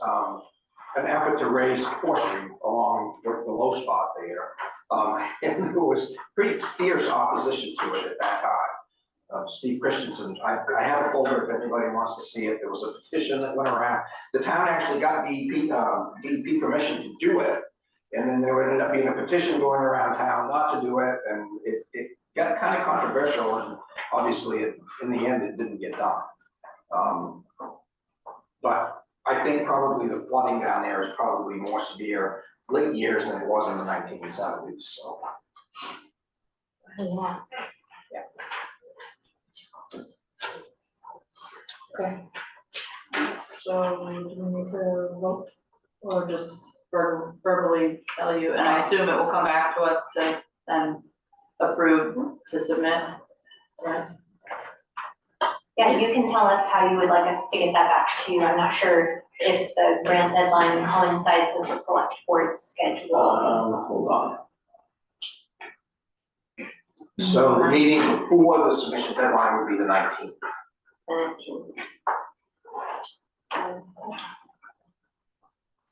S6: an effort to raise Fourth Street along the low spot there. And there was pretty fierce opposition to it at that time. Steve Christensen, I have a folder if anybody wants to see it. There was a petition that went around. The town actually got DEP permission to do it. And then there ended up being a petition going around town not to do it, and it got kind of controversial, and obviously in the end, it didn't get done. But I think probably the flooding down there is probably more severe late years than it was in the 1970s, so.
S4: Okay. So do we need to vote or just verbally tell you, and I assume it will come back to us to then approve to submit, right?
S9: Yeah, you can tell us how you would like us to get that back to you. I'm not sure if the grant deadline coincides with the select board schedule.
S6: Hold on. So the meeting before the submission deadline would be the 19th.
S9: 19th.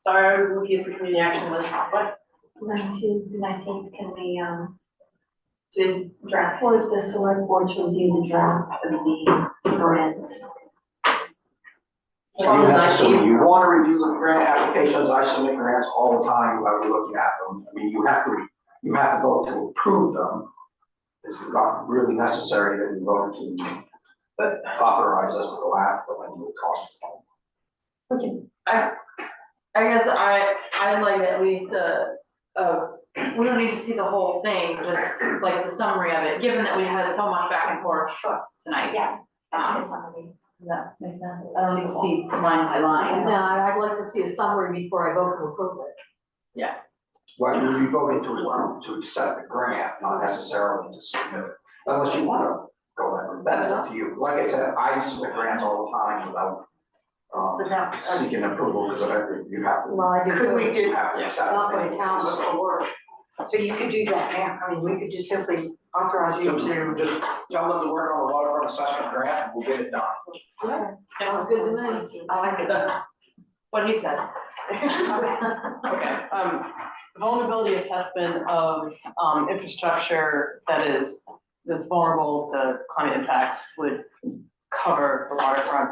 S10: Sorry, I was looking at the community action list, what?
S9: 19th, can we,
S10: Today's
S11: Draft for the select board to review the draft of the grant.
S6: So you want to review the grant applications, I submit grants all the time while we're looking at them. I mean, you have to vote to approve them. It's not really necessary that you vote to authorize us to go after them, it will cost them.
S4: I guess I'd like at least we don't need to see the whole thing, just like the summary of it, given that we had so much back and forth tonight.
S9: yeah,
S4: Does
S9: some of these.
S4: that make sense? I don't need to see line by line.
S1: No, I'd like to see a summary before I vote to approve it.
S6: Well, you'll be voting to accept the grant, not necessarily to submit it, unless you want to go that route, that's up to you. Like I said, I submit grants all the time without seeking approval, because you have to.
S1: Well, I do.
S5: Could we do,
S6: You have to accept
S1: Not
S6: it.
S1: for the town, but for work.
S5: so you could do that now, I mean, we could just simply authorize you to.
S6: Just tell them to work on the waterfront assessment grant, and we'll get it done.
S1: Sounds good to me. I like it.
S4: What he said.
S10: Okay, vulnerability assessment of, infrastructure that's vulnerable to climate impacts would cover the waterfront.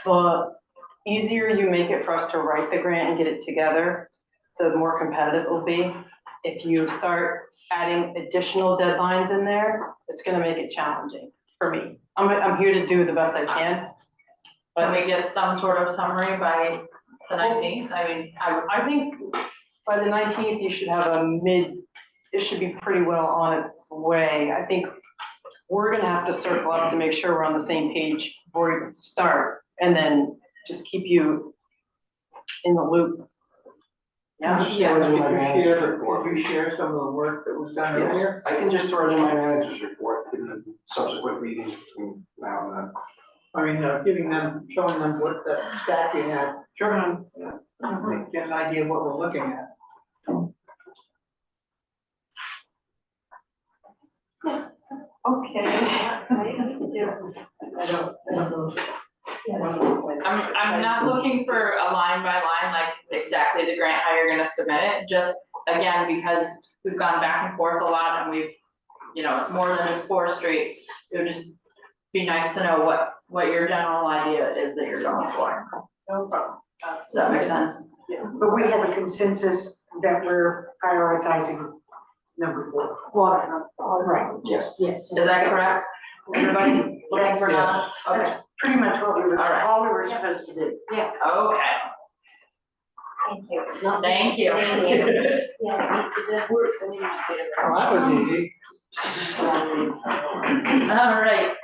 S10: The easier you make it for us to write the grant and get it together, the more competitive it will be. If you start adding additional deadlines in there, it's gonna make it challenging for me. I'm here to do the best I can.
S4: Can we get some sort of summary by the 19th? I mean,
S10: I think by the 19th, you should have it should be pretty well on its way. I think we're gonna have to circle up to make sure we're on the same page before we start, and then just keep you in the loop.
S3: Yeah. Could you share some of the work that was done
S6: Yes,
S3: earlier?
S6: I can just throw it in my manager's report in the subsequent meetings between now and then.
S3: I mean, showing them what that stack you had.
S6: Sure.
S3: Get an idea of what we're looking at.
S10: Okay.
S11: I don't know.
S4: I'm not looking for a line by line, like exactly the grant, how you're gonna submit it, just again, because we've gone back and forth a lot and we've, it's more than just Fourth Street. It would just be nice to know what your general idea is that you're going for.
S10: No problem.
S4: Does that make sense?
S5: But we have a consensus that we're prioritizing number 4.
S1: Water.
S5: Right.
S6: Yes.
S5: Yes.
S4: Is that correct? Everybody looking for knowledge? Okay,
S5: That's pretty much what we were,
S4: All right.
S5: all we were supposed to do.
S4: okay,
S9: Thank you.
S4: thank you.
S9: Yeah.
S3: That was easy.
S4: All right,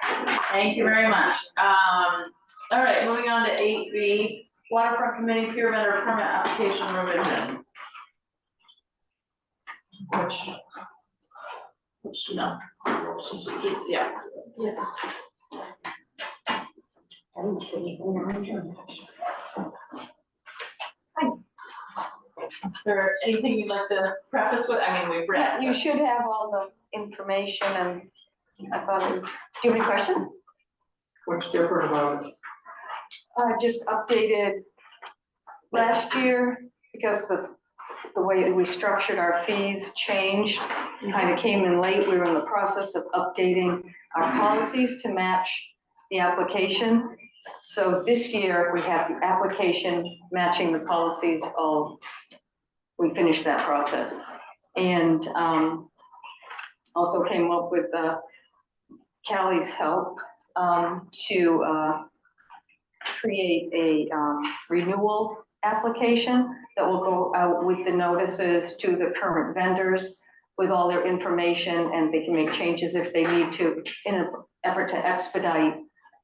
S4: thank you very much. All right, moving on to 8B, Waterfront Committee Peer Vendor Permit Application Revision. No. Yeah. Is there anything you'd like to preface with? I mean, we've read.
S7: You should have all the information and I thought, do you have any questions?
S3: What's different about it?
S7: Just updated last year because the way we structured our fees changed, kind of came in late. We were in the process of updating our policies to match the application. So this year we have the application matching the policies of, we finished that process. And also came up with Callie's help to create a renewal application that will go out with the notices to the current vendors with all their information, and they can make changes if they need to in an effort to expedite.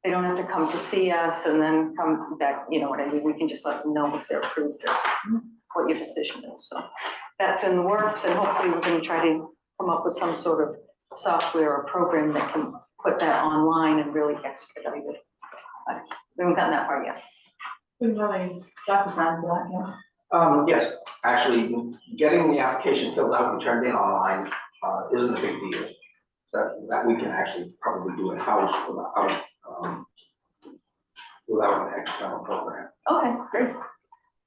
S7: They don't have to come to see us and then come back, you know what I mean? We can just let them know if they're approved or what your decision is. So that's in the works, and hopefully we're gonna try to come up with some sort of software or program that can put that online and really expedite it. We haven't gotten that far yet.
S4: We really DocuSign for that, yeah.
S6: Yes, actually, getting the application filled out and turned in online, isn't a big deal. That we can actually probably do in-house without an external program.
S7: Okay, great.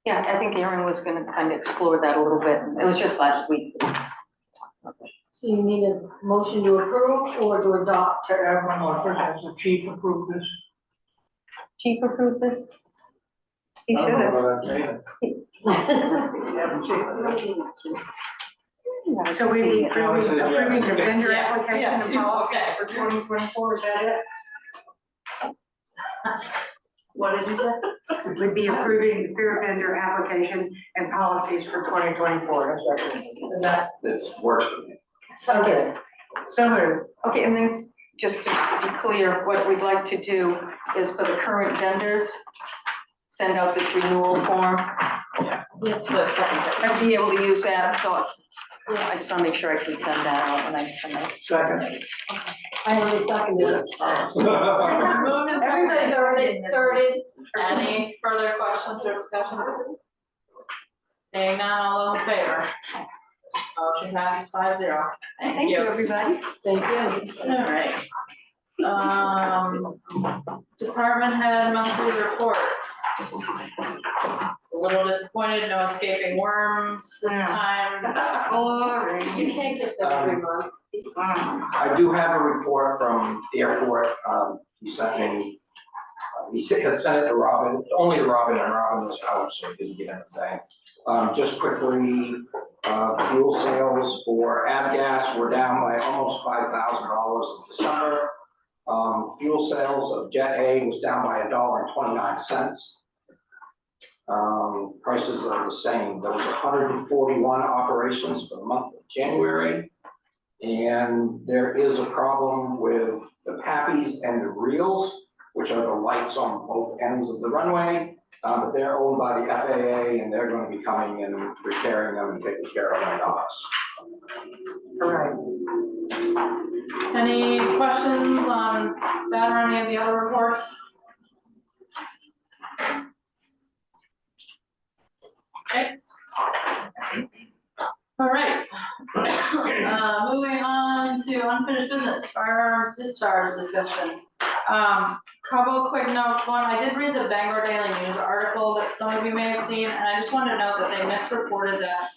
S7: Yeah, I think Erin was gonna kind of explore that a little bit. It was just last week.
S1: So you need a motion to approve or to adopt?
S3: One more question, has the chief approved this?
S7: Chief approved this? He
S3: I
S7: should
S3: don't
S7: have.
S3: know what I'm saying.
S5: So we approving the vendor
S4: Yes,
S5: application and
S4: yeah,
S5: policies
S4: okay.
S5: for 2024, is that it?
S4: What did you say?
S5: We'd be approving the peer vendor application and policies for 2024, that's what it is.
S4: Is that?
S6: It's works for me.
S1: So good.
S5: So moved.
S7: Okay, and then just to be clear, what we'd like to do is for the current vendors, send out this renewal form. I'd be able to use that, so I just wanna make sure I can send that out when I send it.
S3: Second.
S1: I already seconded it.
S4: Moved and
S1: Everybody's
S4: seconded.
S1: already thirded.
S4: Any further questions or discussion? Seeing none, all those in favor? Motion passes 5-0.
S7: Thank you, everybody.
S1: Thank you.
S4: All right. Department head monthly reports. A little disappointed, no escaping worms this time.
S1: You can't get that every month.
S6: I do have a report from the airport. He sent me, had sent it to Robin, only to Robin, and Robin was out, so I didn't get anything. Just quickly, fuel sales for Avgas were down by almost $5,000 in December. Fuel sales of Jet A was down by $1.29. Prices are the same. There was 141 operations for the month of January. And there is a problem with the PAPIs and the reels, which are the lights on both ends of the runway. But they're owned by the FAA, and they're going to be coming and repairing them and taking care of them, not us.
S5: Correct.
S4: Any questions on that or any of the other reports? Okay. All right. Moving on to unfinished business, firearms discharge discussion. Couple quick notes. One, I did read the Bangor Daily News article that some of you may have seen, and I just wanted to note that they misreported that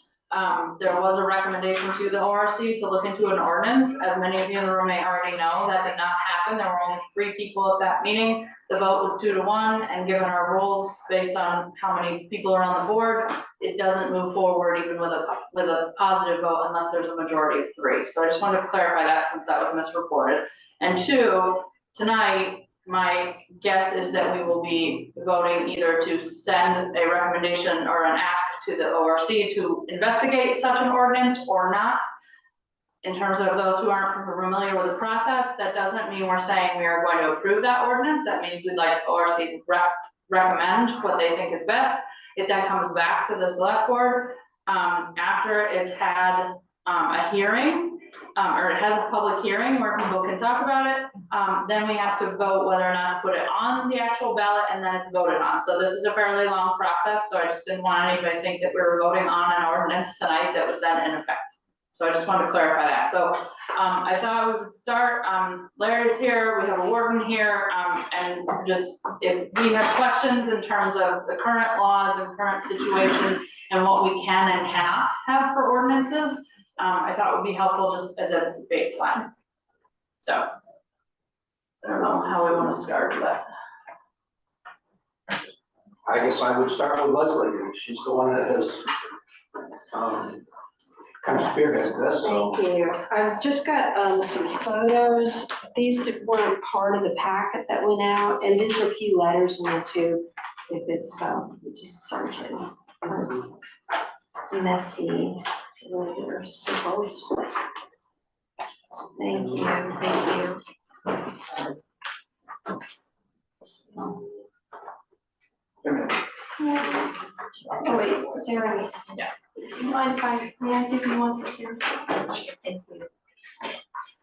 S4: there was a recommendation to the ORC to look into an ordinance. As many of you in the room may already know, that did not happen. There were only 3 people at that meeting. The vote was 2-1, and given our rules based on how many people are on the board, it doesn't move forward even with a positive vote unless there's a majority of 3. So I just wanted to clarify that since that was misreported. And 2, tonight, my guess is that we will be voting either to send a recommendation or an ask to the ORC to investigate such an ordinance or not. In terms of those who aren't familiar with the process, that doesn't mean we're saying we are going to approve that ordinance. That means we'd like ORC to recommend what they think is best. It then comes back to the select board after it's had a hearing, or it has a public hearing where people can talk about it. Then we have to vote whether or not to put it on the actual ballot, and then it's voted on. So this is a fairly long process, so I just didn't want anybody to think that we were voting on an ordinance tonight that was then in effect. So I just wanted to clarify that. So I thought we would start, Larry's here, we have a warden here, and just if we have questions in terms of the current laws and current situation and what we can and cannot have for ordinances, I thought it would be helpful just as a baseline. So I don't know how we want to start, but.
S6: I guess I would start with Leslie. She's the one that has kind of spearheaded this, so.
S11: Thank you. I've just got some photos. These weren't part of the packet that went out, and there's a few letters in there too. If it's just searches. Messy. Symbols. Thank you. Thank you. Oh wait, Sarah.
S4: Yeah.
S11: Do you mind if may I give you one for Sarah? Thank you.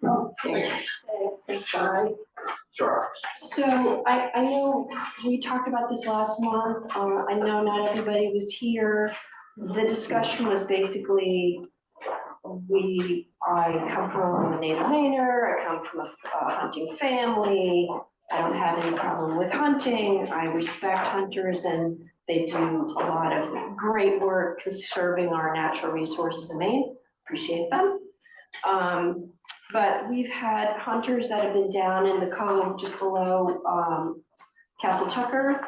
S11: Oh, thanks, sorry.
S6: Sure.
S11: So I know we talked about this last month. I know not everybody was here. The discussion was basically, I come from a native Mainer, I come from a hunting family. I don't have any problem with hunting. I respect hunters and they do a lot of great work conserving our natural resources in Maine. Appreciate them. But we've had hunters that have been down in the cove just below Castle Tucker.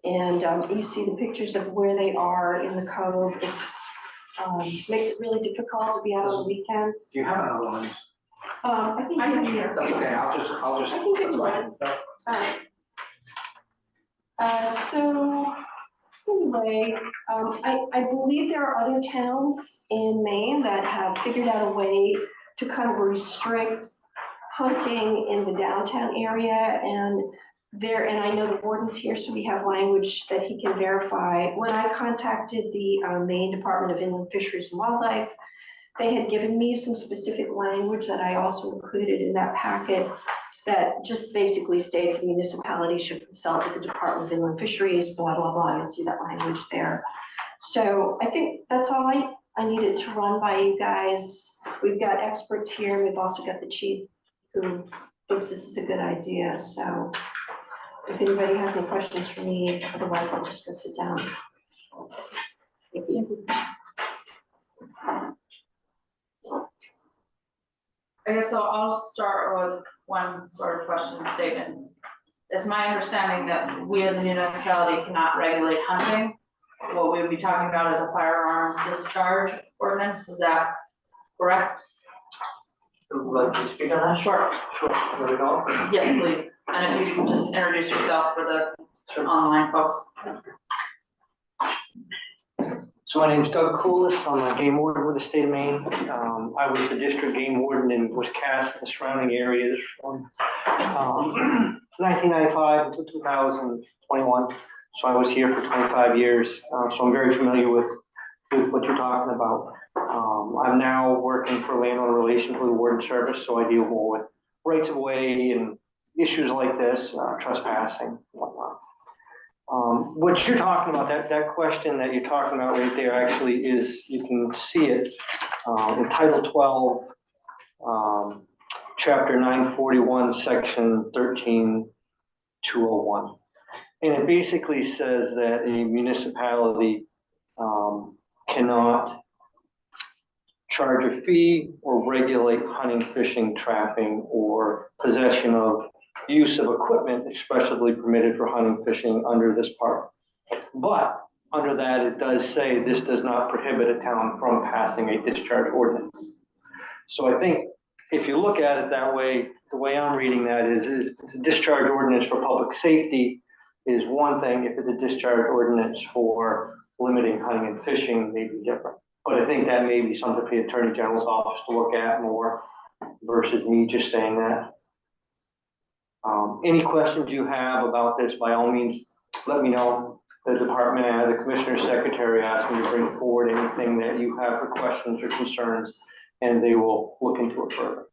S11: And you see the pictures of where they are in the cove. It's makes it really difficult to be out on the weekends.
S6: Do you have another one?
S11: I think I here.
S6: That's okay, I'll just.
S11: I can give you one. So anyway, I believe there are other towns in Maine that have figured out a way to kind of restrict hunting in the downtown area, and I know the warden's here, so we have language that he can verify. When I contacted the Maine Department of Inland Fisheries and Wildlife, they had given me some specific language that I also included in that packet that just basically states a municipality should consult with the Department of Inland Fisheries, blah, blah, blah. You'll see that language there. So I think that's all I needed to run by you guys. We've got experts here. We've also got the chief who thinks this is a good idea. So if anybody has any questions for me, otherwise I'll just go sit down. Thank you.
S4: I guess I'll start with one sort of question statement. It's my understanding that we as a municipality cannot regulate hunting. What we would be talking about is a firearms discharge ordinance. Is that correct?
S3: Would you like to speak on that?
S4: Sure.
S3: Sure, let it go.
S4: Yes, please. And if you can just introduce yourself for the online folks.
S3: So my name's Doug Coolis. I'm a game warden with the state of Maine. I was the district game warden in Wiscasset and the surrounding areas from 1995 until 2021. So I was here for 25 years. So I'm very familiar with what you're talking about. I'm now working for landowner relations with the Warden Service, so I deal more with rights of way and issues like this, trespassing and whatnot. What you're talking about, that question that you're talking about right there actually is, you can see it in Title 12, Chapter 941, Section 13201. And it basically says that a municipality cannot charge a fee or regulate hunting, fishing, trapping, or possession of use of equipment expressly permitted for hunting, fishing under this part. But under that, it does say this does not prohibit a town from passing a discharge ordinance. So I think if you look at it that way, the way I'm reading that is a discharge ordinance for public safety is one thing. If it's a discharge ordinance for limiting hunting and fishing, may be different. But I think that may be something for the Attorney General's office to look at more versus me just saying that. Any questions you have about this, by all means, let me know. The department and the Commissioner Secretary asked me to bring forward anything that you have for questions or concerns, and they will look into it further.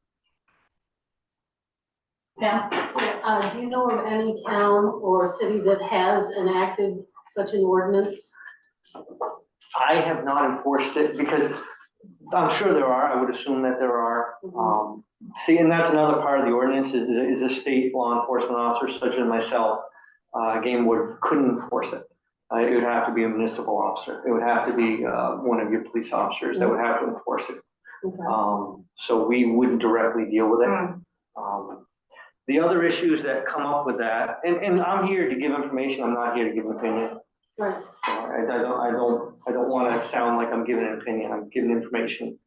S1: Yeah, do you know of any town or city that has enacted such an ordinance?
S3: I have not enforced it because I'm sure there are. I would assume that there are. See, and that's another part of the ordinance is a state law enforcement officer such as myself, game warden couldn't enforce it. It would have to be a municipal officer. It would have to be one of your police officers that would have to enforce it.
S1: Okay.
S3: So we wouldn't directly deal with it. The other issues that come up with that, and I'm here to give information. I'm not here to give an opinion.
S1: Right.
S3: I don't want to sound like I'm giving an opinion. I'm giving information.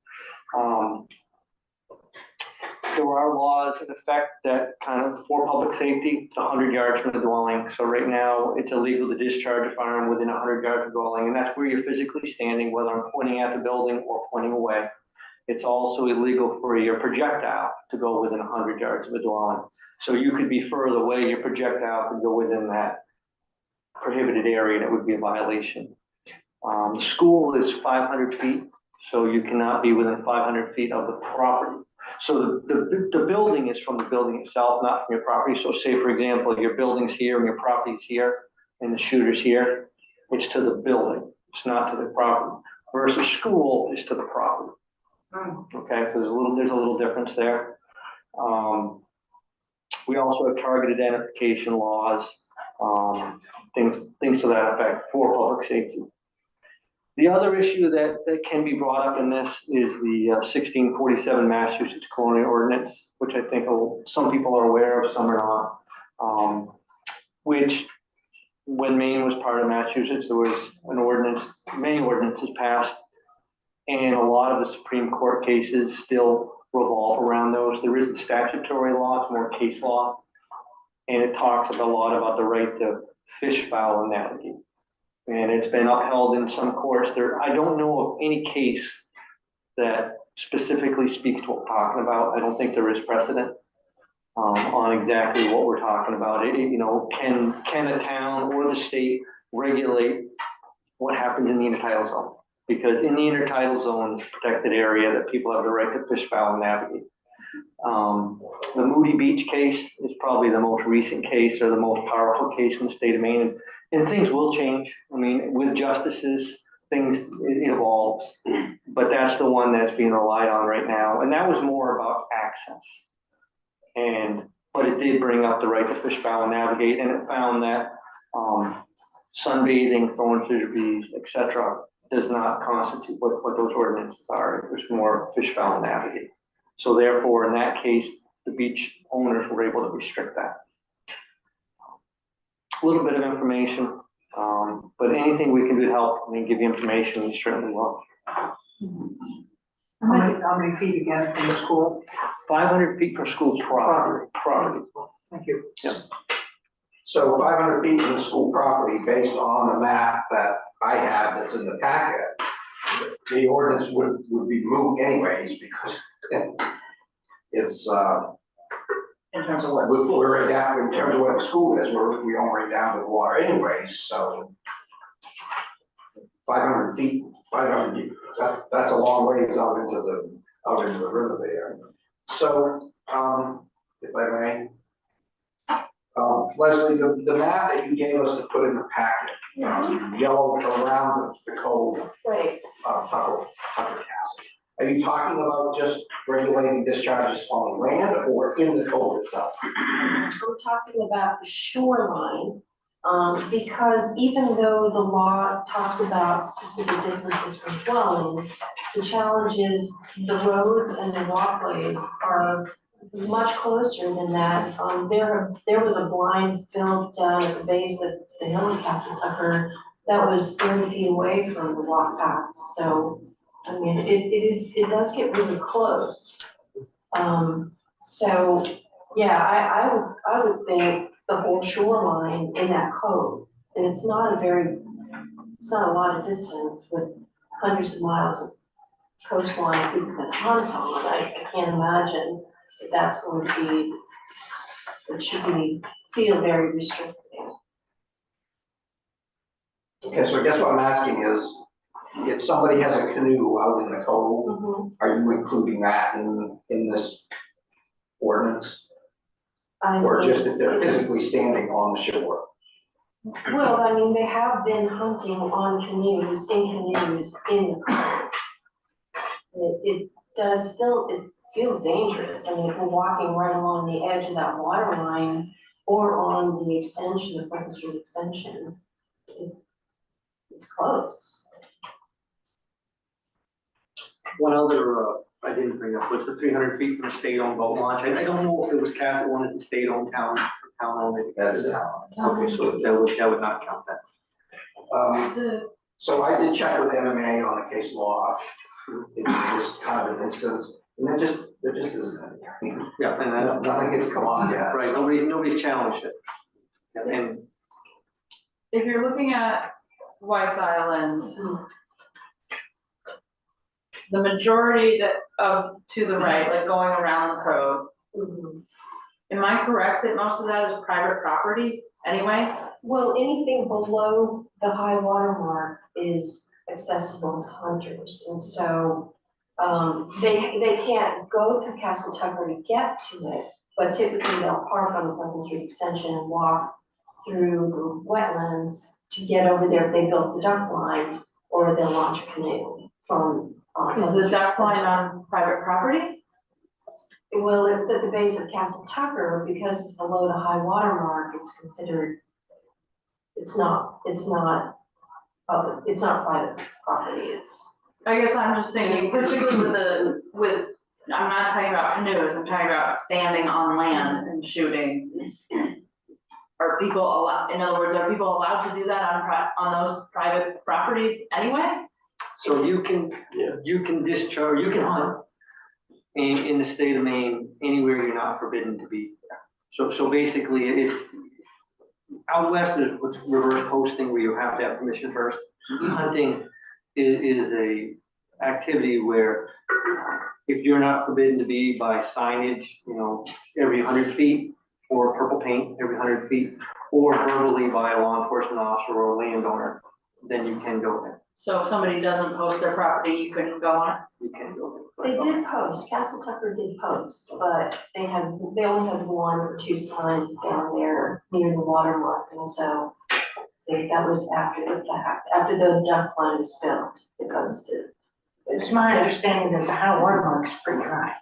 S3: There are laws in effect that kind of for public safety, 100 yards from the dwelling. So right now it's illegal to discharge a firearm within 100 yards of the dwelling, and that's where you're physically standing, whether I'm pointing at the building or pointing away. It's also illegal for your projectile to go within 100 yards of the dwelling. So you could be further away, your projectile could go within that prohibited area, and it would be a violation. The school is 500 feet, so you cannot be within 500 feet of the property. So the building is from the building itself, not from your property. So say, for example, your building's here and your property's here and the shooter's here, it's to the building. It's not to the property. Versus school is to the property. Okay, so there's a little difference there. We also have targeted identification laws, things to that effect for public safety. The other issue that can be brought up in this is the 1647 Massachusetts Colonial Ordinance, which I think some people are aware of, some are not. Which, when Maine was part of Massachusetts, there was an ordinance, many ordinances passed, and a lot of the Supreme Court cases still revolve around those. There is the statutory law, it's more case law, and it talks a lot about the right to fish, fowl, and navigate. And it's been upheld in some courts. I don't know of any case that specifically speaks to what we're talking about. I don't think there is precedent on exactly what we're talking about. Can a town or the state regulate what happens in the intertidal zone? Because in the intertidal zone, it's a protected area that people have the right to fish, fowl, and navigate. The Moody Beach case is probably the most recent case or the most powerful case in the state of Maine. And things will change. I mean, with justices, it evolves. But that's the one that's being relied on right now. And that was more about access. But it did bring up the right to fish, fowl, and navigate. And it found that sunbathing, thorn fisheries, etc., does not constitute what those ordinances are. It was more fish, fowl, and navigate. So therefore, in that case, the beach owners were able to restrict that. A little bit of information, but anything we can do to help and give you information, we certainly will.
S5: How many feet again from the school?
S3: 500 feet from school property.
S5: Thank you.
S3: Yep.
S6: So 500 feet from the school property, based on the map that I have that's in the packet, the ordinance would be moot anyways, because it's,
S5: In terms of what?
S6: we're right down, in terms of what the school is, we own right down to the water anyways, so 500 feet, that's a long ways out into the river there. So, if I may, Leslie, the map that you gave us to put in the packet, yellow around the cove,
S1: Right.
S6: Tucker Castle. Are you talking about just regulating discharges on the land or in the cove itself?
S11: We're talking about the shoreline Because even though the law talks about specific distances from dwellings, the challenge is the roads and the walkways are much closer than that. There was a blind field down at the base of the hill in Castle Tucker that was 30 feet away from the walk paths, so, I mean, it does get really close. So, yeah, I would think the whole shoreline in that code, and it's not a lot of distance with hundreds of miles of coastline people can hunt on. I can't imagine that that's going to be, it should feel very restricting.
S6: Okay, so I guess what I'm asking is, if somebody has a canoe out in the cove, are you including that in this ordinance? Or just if they're physically standing on the shore?
S11: Well, I mean, they have been hunting on canoes, in the cove. It does still, it feels dangerous. I mean, if we're walking right along the edge of that water line or on the extension, the Pleasant Street extension, it's close.
S3: One other, I didn't bring up, was the 300 feet from the state-owned boat launch. I don't know if it was Castle one, it's a state-owned town-owned.
S6: That's
S3: Okay, so that would not count that.
S6: So I did check with MMA on the case law in this kind of an instance, and there just isn't any.
S3: Yeah, and
S6: Nothing has come on yet.
S3: right, nobody's challenged it. And
S4: If you're looking at White's Island, the majority to the right, like going around the cove, am I correct that most of that is private property anyway?
S11: Well, anything below the high water mark is accessible to hunters, and so they can't go through Castle Tucker to get to it, but typically they'll park on the Pleasant Street extension and walk through the wetlands to get over there if they built the duck line, or they'll launch a canoe from.
S4: Is the duck line on private property?
S11: Well, it's at the base of Castle Tucker, because it's below the high water mark, it's considered, it's not private property, it's.
S4: I guess I'm just thinking, particularly I'm not talking about canoes, I'm talking about standing on land and shooting. Are people in other words, are people allowed to do that on those private properties anyway?
S3: so you can discharge, you can hunt in the state of Maine anywhere you're not forbidden to be. So basically, it's out west is what's reverse posting, where you have to have permission first. Hunting is a activity where if you're not forbidden to be by signage, every 100 feet, or purple paint every 100 feet, or verbally by a law enforcement officer or a landowner, then you can go there.
S4: So if somebody doesn't post their property, you couldn't go on it?
S3: You can go there.
S11: They did post, Castle Tucker did post, but they only had 1 or 2 signs down there near the water mark, and so that was after the fact, after the duck line was built, they posted.
S5: It's my understanding that the high water mark is pretty high,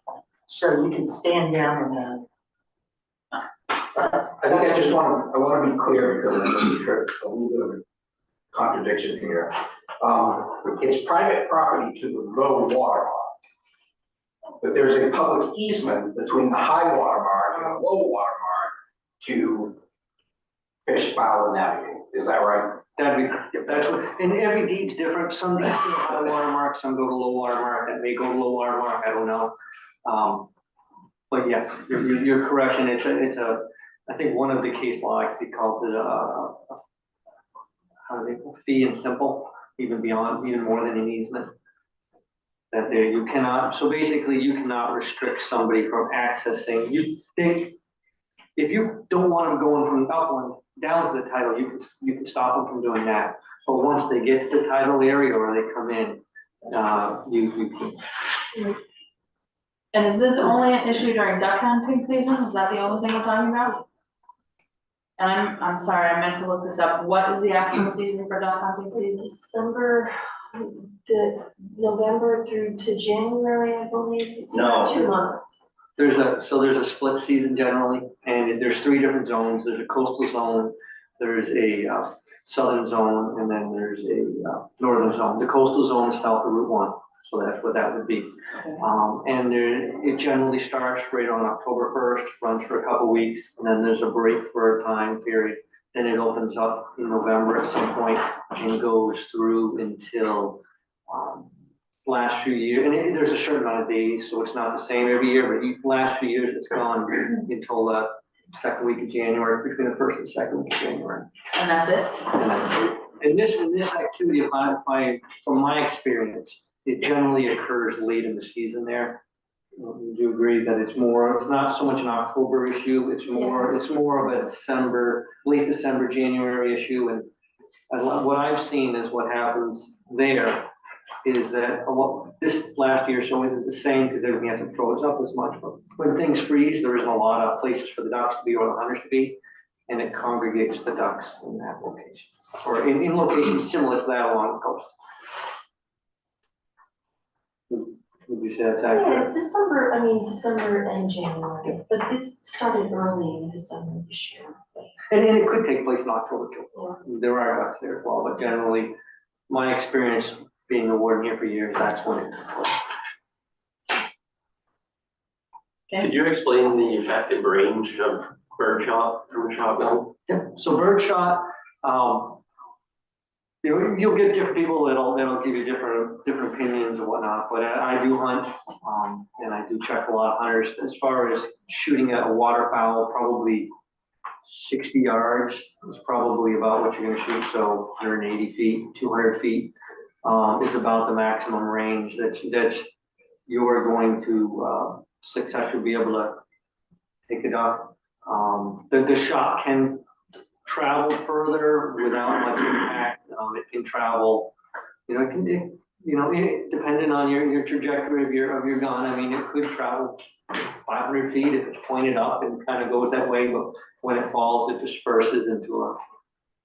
S5: so you can stand down in the.
S6: I think I want to be clear, because I just heard a little bit of a contradiction here. It's private property to the low water mark, but there's a public easement between the high water mark and the low water mark to fish, fowl, and navigate. Is that right?
S3: That's what, and every deed's different. Some deeds go to high water mark, some go to low water mark, that may go to low water mark, I don't know. But yes, you're correct, and it's a, I think one of the case law actually calls it fee and simple, even more than an easement. That there, you cannot, so basically you cannot restrict somebody from accessing, if you don't want them going from upland down to the title, you can stop them from doing that. But once they get to the title area or they come in, you can.
S4: And is this only an issue during duck hunting season? Is that the only thing we're talking about? And I'm sorry, I meant to look this up. What is the actual season for duck hunting season?
S11: December, the November through to January, I believe, it's about 2 months.
S3: There's a split season generally, and there's 3 different zones. There's a coastal zone, There's a southern zone, and then there's a northern zone. The coastal zone is south of Route 1, so that's what that would be. And it generally starts right on October 1st, runs for a couple weeks, and then there's a break for a time period. Then it opens up in November at some point and goes through until last few years. And there's a certain amount of days, so it's not the same every year, but last few years it's gone until the second week of January, between the first and second week of January.
S1: And that's it?
S3: And this activity, from my experience, it generally occurs late in the season there. Would you agree that it's not so much an October issue, it's more of a late December, January issue. And what I've seen is what happens there is that this last year so isn't the same because everything hasn't froze up as much. But when things freeze, there isn't a lot of places for the ducks to be or the hunters to be, and it congregates the ducks in that location, or in locations similar to that along the coast. Would you say that's accurate?
S11: Yeah, December and January, but it's started early in December this year.
S3: And it could take place in October too. There are ducks there as well, but generally, my experience being the warden here for years, that's when it took place.
S2: Could you explain the effective range of birdshot from a shotgun?
S3: Yeah, so birdshot, you'll get different people that'll give you different opinions and whatnot, but I do hunt, and I do check a lot of hunters. As far as shooting at a waterfowl, probably 60 yards is probably about what you're gonna shoot, so 180 feet, 200 feet is about the maximum range that you're going to successfully be able to take it up. The shot can travel further without much impact. It can travel, depending on your trajectory of your gun. I mean, it could travel 500 feet if it's pointed up and kind of goes that way, but when it falls, it disperses into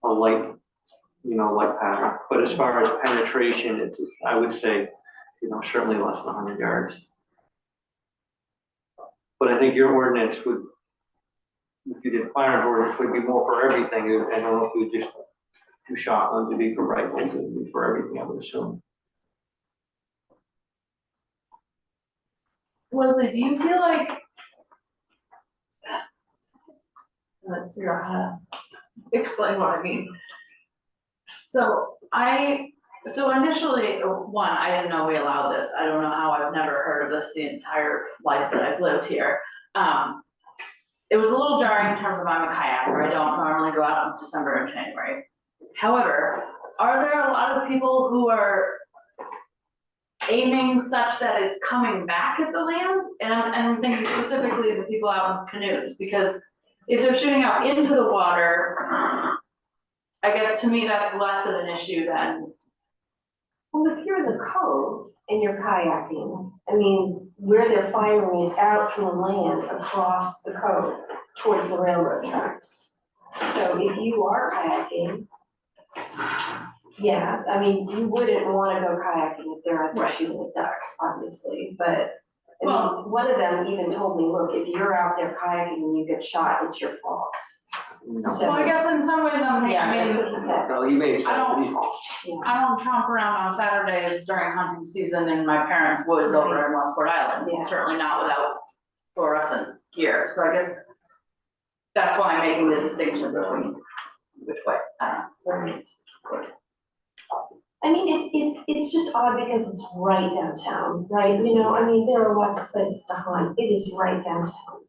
S3: a light, light pattern. But as far as penetration, I would say, certainly less than 100 yards. But I think your ordinance if you did firearms ordinance, would be more for everything. I don't know if you would just do shotguns, it'd be for rifles, it'd be for everything, I would assume.
S4: Leslie, do you feel like? Let's figure out how to explain what I mean. So initially, I didn't know we allowed this. I don't know how, I've never heard of this the entire life that I've lived here. It was a little jarring in terms of I'm a kayaker. I don't normally go out in December and January. However, are there a lot of people who are aiming such that it's coming back at the land? And I'm thinking specifically the people out in canoes, because if they're shooting out into the water, I guess to me that's less of an issue than.
S11: Well, if you're in the cove and you're kayaking, where they're firing is out from the land across the cove towards the railroad tracks. So if you are kayaking, yeah, you wouldn't want to go kayaking if they're out there shooting at ducks, obviously, but one of them even told me, look, if you're out there kayaking and you get shot, it's your fault.
S3: No.
S11: So,
S4: Well, I guess in some ways I'm thinking,
S11: that's what he said.
S3: No, he may have said
S4: I don't-
S3: it.
S4: I don't tromp around on Saturdays during hunting season in my parents' woods over in Westport Island.
S11: Yeah.
S4: Certainly not without fluorescent gear, so I guess that's why I'm making the distinction between which way, I don't know.
S11: It's just odd because it's right downtown, right? There are lots of places to hunt. It is right downtown.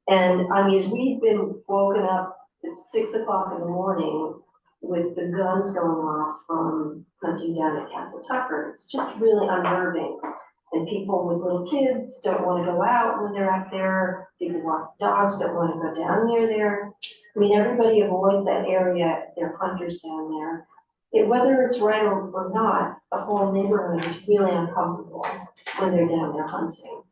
S11: And we've been woken up at 6 o'clock in the morning with the guns going off from hunting down at Castle Tucker. It's just really unnerving. And people with little kids don't want to go out when they're out there. People with dogs don't want to go down near there. Everybody avoids that area. There are hunters down there. Whether it's right or not, the whole neighborhood is really uncomfortable when they're down there hunting.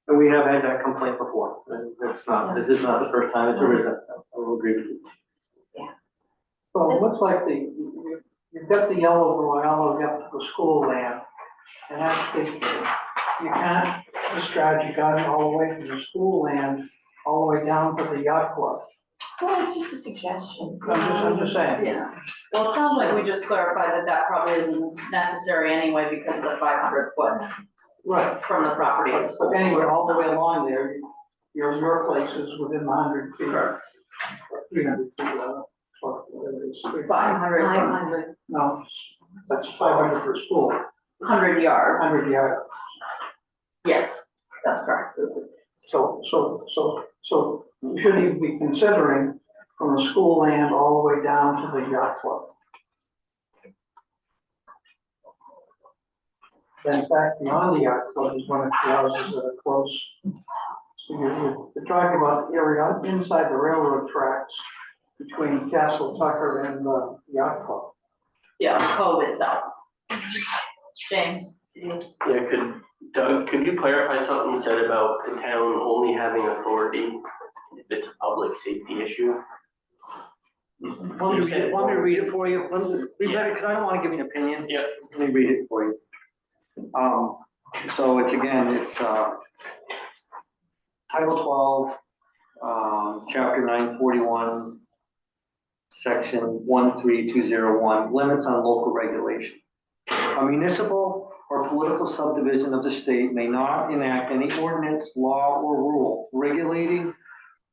S3: And we have had that complaint before, and this is not the first time it's arisen. I will agree with you.
S12: Well, it looks like you've got the yellow going all the way up to the school land, and actually, you can't discharge your gun all the way from the school land all the way down to the yacht club.
S11: Well, it's just a suggestion.
S12: I'm just saying.
S1: Yeah, well, it sounds like we just clarified that that probably isn't necessary anyway because of the 500 foot
S12: Right.
S1: from the property of the school.
S12: But anyway, all the way along there, your place is within 100 feet.
S1: Correct.
S12: 300 feet, whatever it is.
S1: 500
S12: No, that's 500 per school,
S1: 100 yard,
S12: 100 yard.
S1: yes, that's correct.
S12: So you shouldn't even be considering from the school land all the way down to the yacht club. Then in fact, beyond the yacht club is one of the houses that are close. So you're talking about the area inside the railroad tracks between Castle Tucker and the yacht club.
S1: Yeah, the cove itself. James?
S2: Yeah, Doug, could you clarify something you said about the town only having authority if it's a public safety issue?
S3: Want me to read it for you? Let me read it, because I don't want to give you an opinion.
S2: Yeah.
S3: Let me read it for you. So it's Title 12, Chapter 941, Section 13201, limits on local regulation. A municipal or political subdivision of the state may not enact any ordinance, law, or rule regulating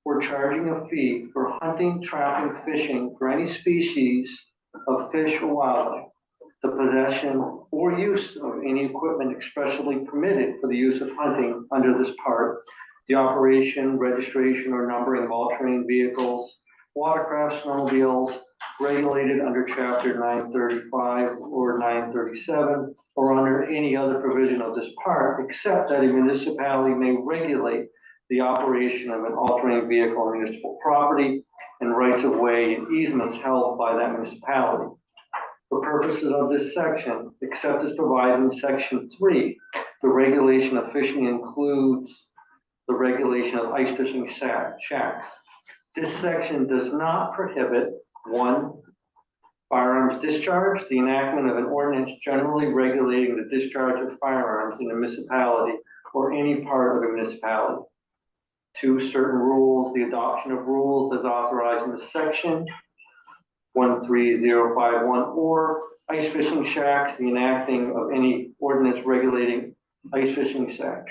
S3: or charging a fee for hunting, trapping, fishing for any species of fish or wildlife, the possession or use of any equipment expressly permitted for the use of hunting under this part, the operation, registration, or numbering of all terrain vehicles, watercraft, snowmobiles, regulated under Chapter 935 or 937, or under any other provision of this part, except that a municipality may regulate the operation of an all-terrain vehicle on municipal property and rights of way and easements held by that municipality. For purposes of this section, except as provided in Section 3, the regulation of fishing includes the regulation of ice fishing shacks. This section does not prohibit, 1, firearms discharge, the enactment of an ordinance generally regulating the discharge of firearms in a municipality or any part of a municipality. 2, certain rules, the adoption of rules as authorized in the section 13051, or ice fishing shacks, the enacting of any ordinance regulating ice fishing shacks.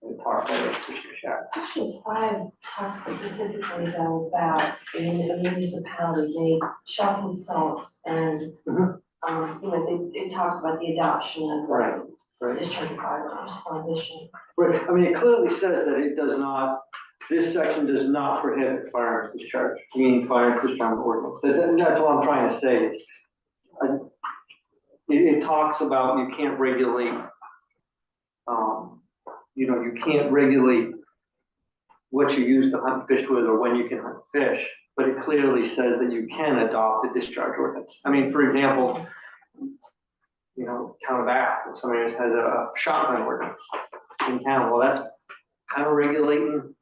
S3: We talked about ice fishing shacks.
S11: Section 5 talks specifically though about a municipality, they shall consult and, it talks about the adoption of.
S3: Right.
S11: Discharge of firearms prohibition.
S3: Right, I mean, it clearly says that it does not, this section does not prohibit firearms discharge, meaning firearms discharge ordinance. That's what I'm trying to say. It talks about you can't regulate, you can't regulate what you use to hunt fish with or when you can hunt fish, but it clearly says that you can adopt a discharge ordinance. I mean, for example, town of Bath, somebody has a shotgun ordinance in town, well, that's kind of regulating,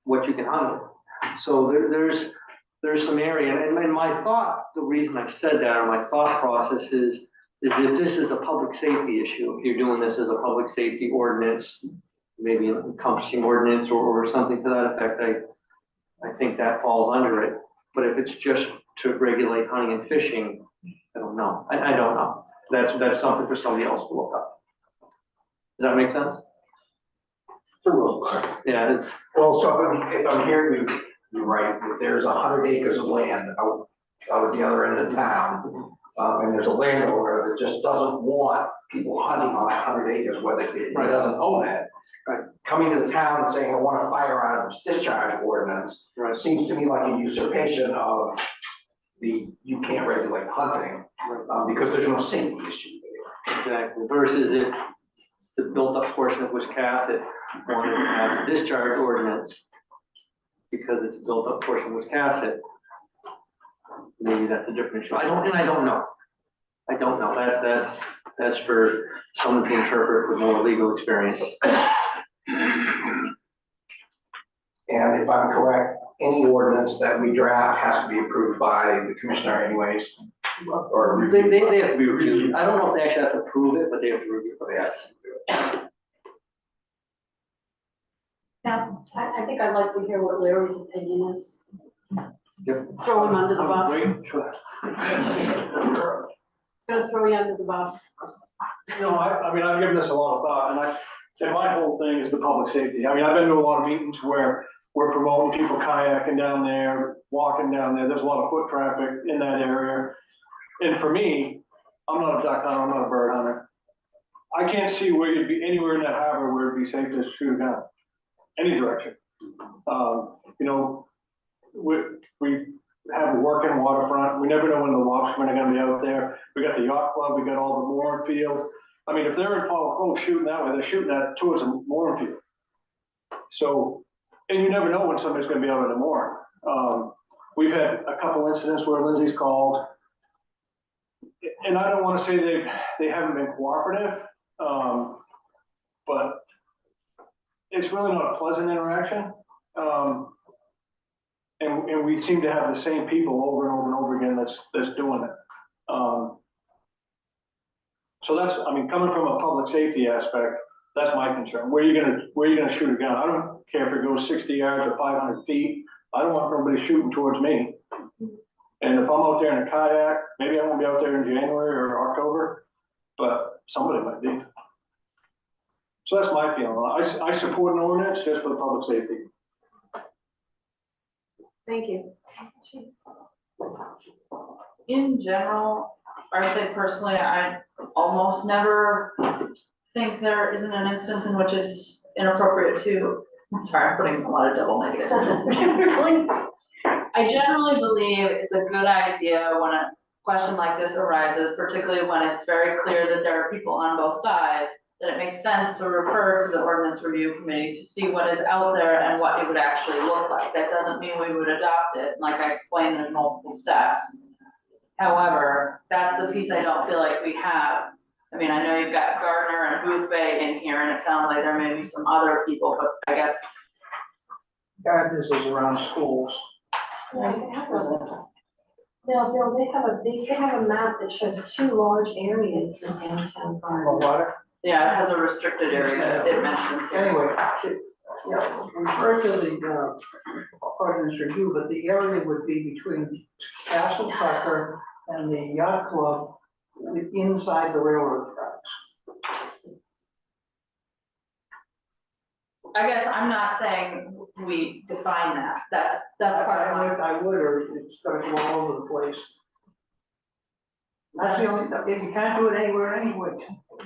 S3: what you can hunt with. So there's some area, and my thought, the reason I've said that, or my thought process is that this is a public safety issue. If you're doing this as a public safety ordinance, maybe an encompassing ordinance or something to that effect, I think that falls under it. But if it's just to regulate hunting and fishing, I don't know. I don't know. That's something for somebody else to look up. Does that make sense? Yeah.
S6: Well, so if I'm hearing you right, if there's 100 acres of land out at the other end of the town, and there's a landowner that just doesn't want people hunting on that 100 acres, whether he doesn't own it.
S3: Right.
S6: Coming to the town and saying, I want a firearms discharge ordinance,
S3: Right.
S6: seems to me like a usurpation of you can't regulate hunting, because there's no safety issue there.
S3: Exactly, versus if the built-up portion of Wiscasset wanted to have a discharge ordinance, because it's a built-up portion of Wiscasset, maybe that's a different issue. I don't know. That's for someone to interpret with more legal experience.
S6: And if I'm correct, any ordinance that we draft has to be approved by the commissioner anyways, or.
S3: They have to be reviewed. I don't know if they actually have to approve it, but they have to review it.
S6: Yes.
S8: Yeah,
S1: I think I'd like to hear what Larry's opinion is.
S12: Yep.
S1: Throw him under the bus.
S12: Great, sure.
S1: Gonna throw you under the bus.
S13: No, I mean, I've given this a lot of thought, and my whole thing is the public safety. I mean, I've been to a lot of meetings where we're promoting people kayaking down there, walking down there, there's a lot of foot traffic in that area. And for me, I'm not a duck hunter, I'm not a bird hunter. I can't see where you'd be anywhere in that harbor where it'd be safe to shoot a gun, any direction. You know, we have a working waterfront, we never know when the lobstermen are gonna be out there. We got the yacht club, we got all the mooring fields. I mean, if they're in Palo Cove shooting that way, they're shooting that towards the mooring field. So, and you never know when somebody's gonna be out in the mooring. We've had a couple incidents where Lindsay's called. And I don't wanna say they haven't been cooperative, but it's really not a pleasant interaction. And we seem to have the same people over and over and over again that's doing it. So that's, I mean, coming from a public safety aspect, that's my concern. Where are you gonna shoot a gun? I don't care if it goes 60 yards or 500 feet. I don't want nobody shooting towards me. And if I'm out there in a kayak, maybe I won't be out there in January or October, but somebody might be. So that's my feeling. I support an ordinance just for the public safety.
S1: Thank you.
S4: In general, I say personally, I almost never think there isn't an instance in which it's inappropriate to, sorry, I'm putting a lot of double negatives in this. I generally believe it's a good idea when a question like this arises, particularly when it's very clear that there are people on both sides, that it makes sense to refer to the ordinance review committee to see what is out there and what it would actually look like. That doesn't mean we would adopt it, like I explained, there's multiple steps. However, that's the piece I don't feel like we have. I mean, I know you've got Gardner and Booth Bay in here, and it sounds like there may be some other people, but I guess.
S12: Gardner's is around schools.
S11: Yeah, Bill, they have a map that shows 2 large areas in downtown
S12: The
S11: Garden.
S12: water.
S4: Yeah, it has a restricted area, it mentions here.
S12: Anyway, yeah, refer to the, ordinance review, but the area would be between Castle Tucker and the yacht club inside the railroad tracks.
S4: I guess I'm not saying we define that, that's part of my.
S12: I would, or it's gonna go all over the place. That's the only, if you can't do it anywhere anyway.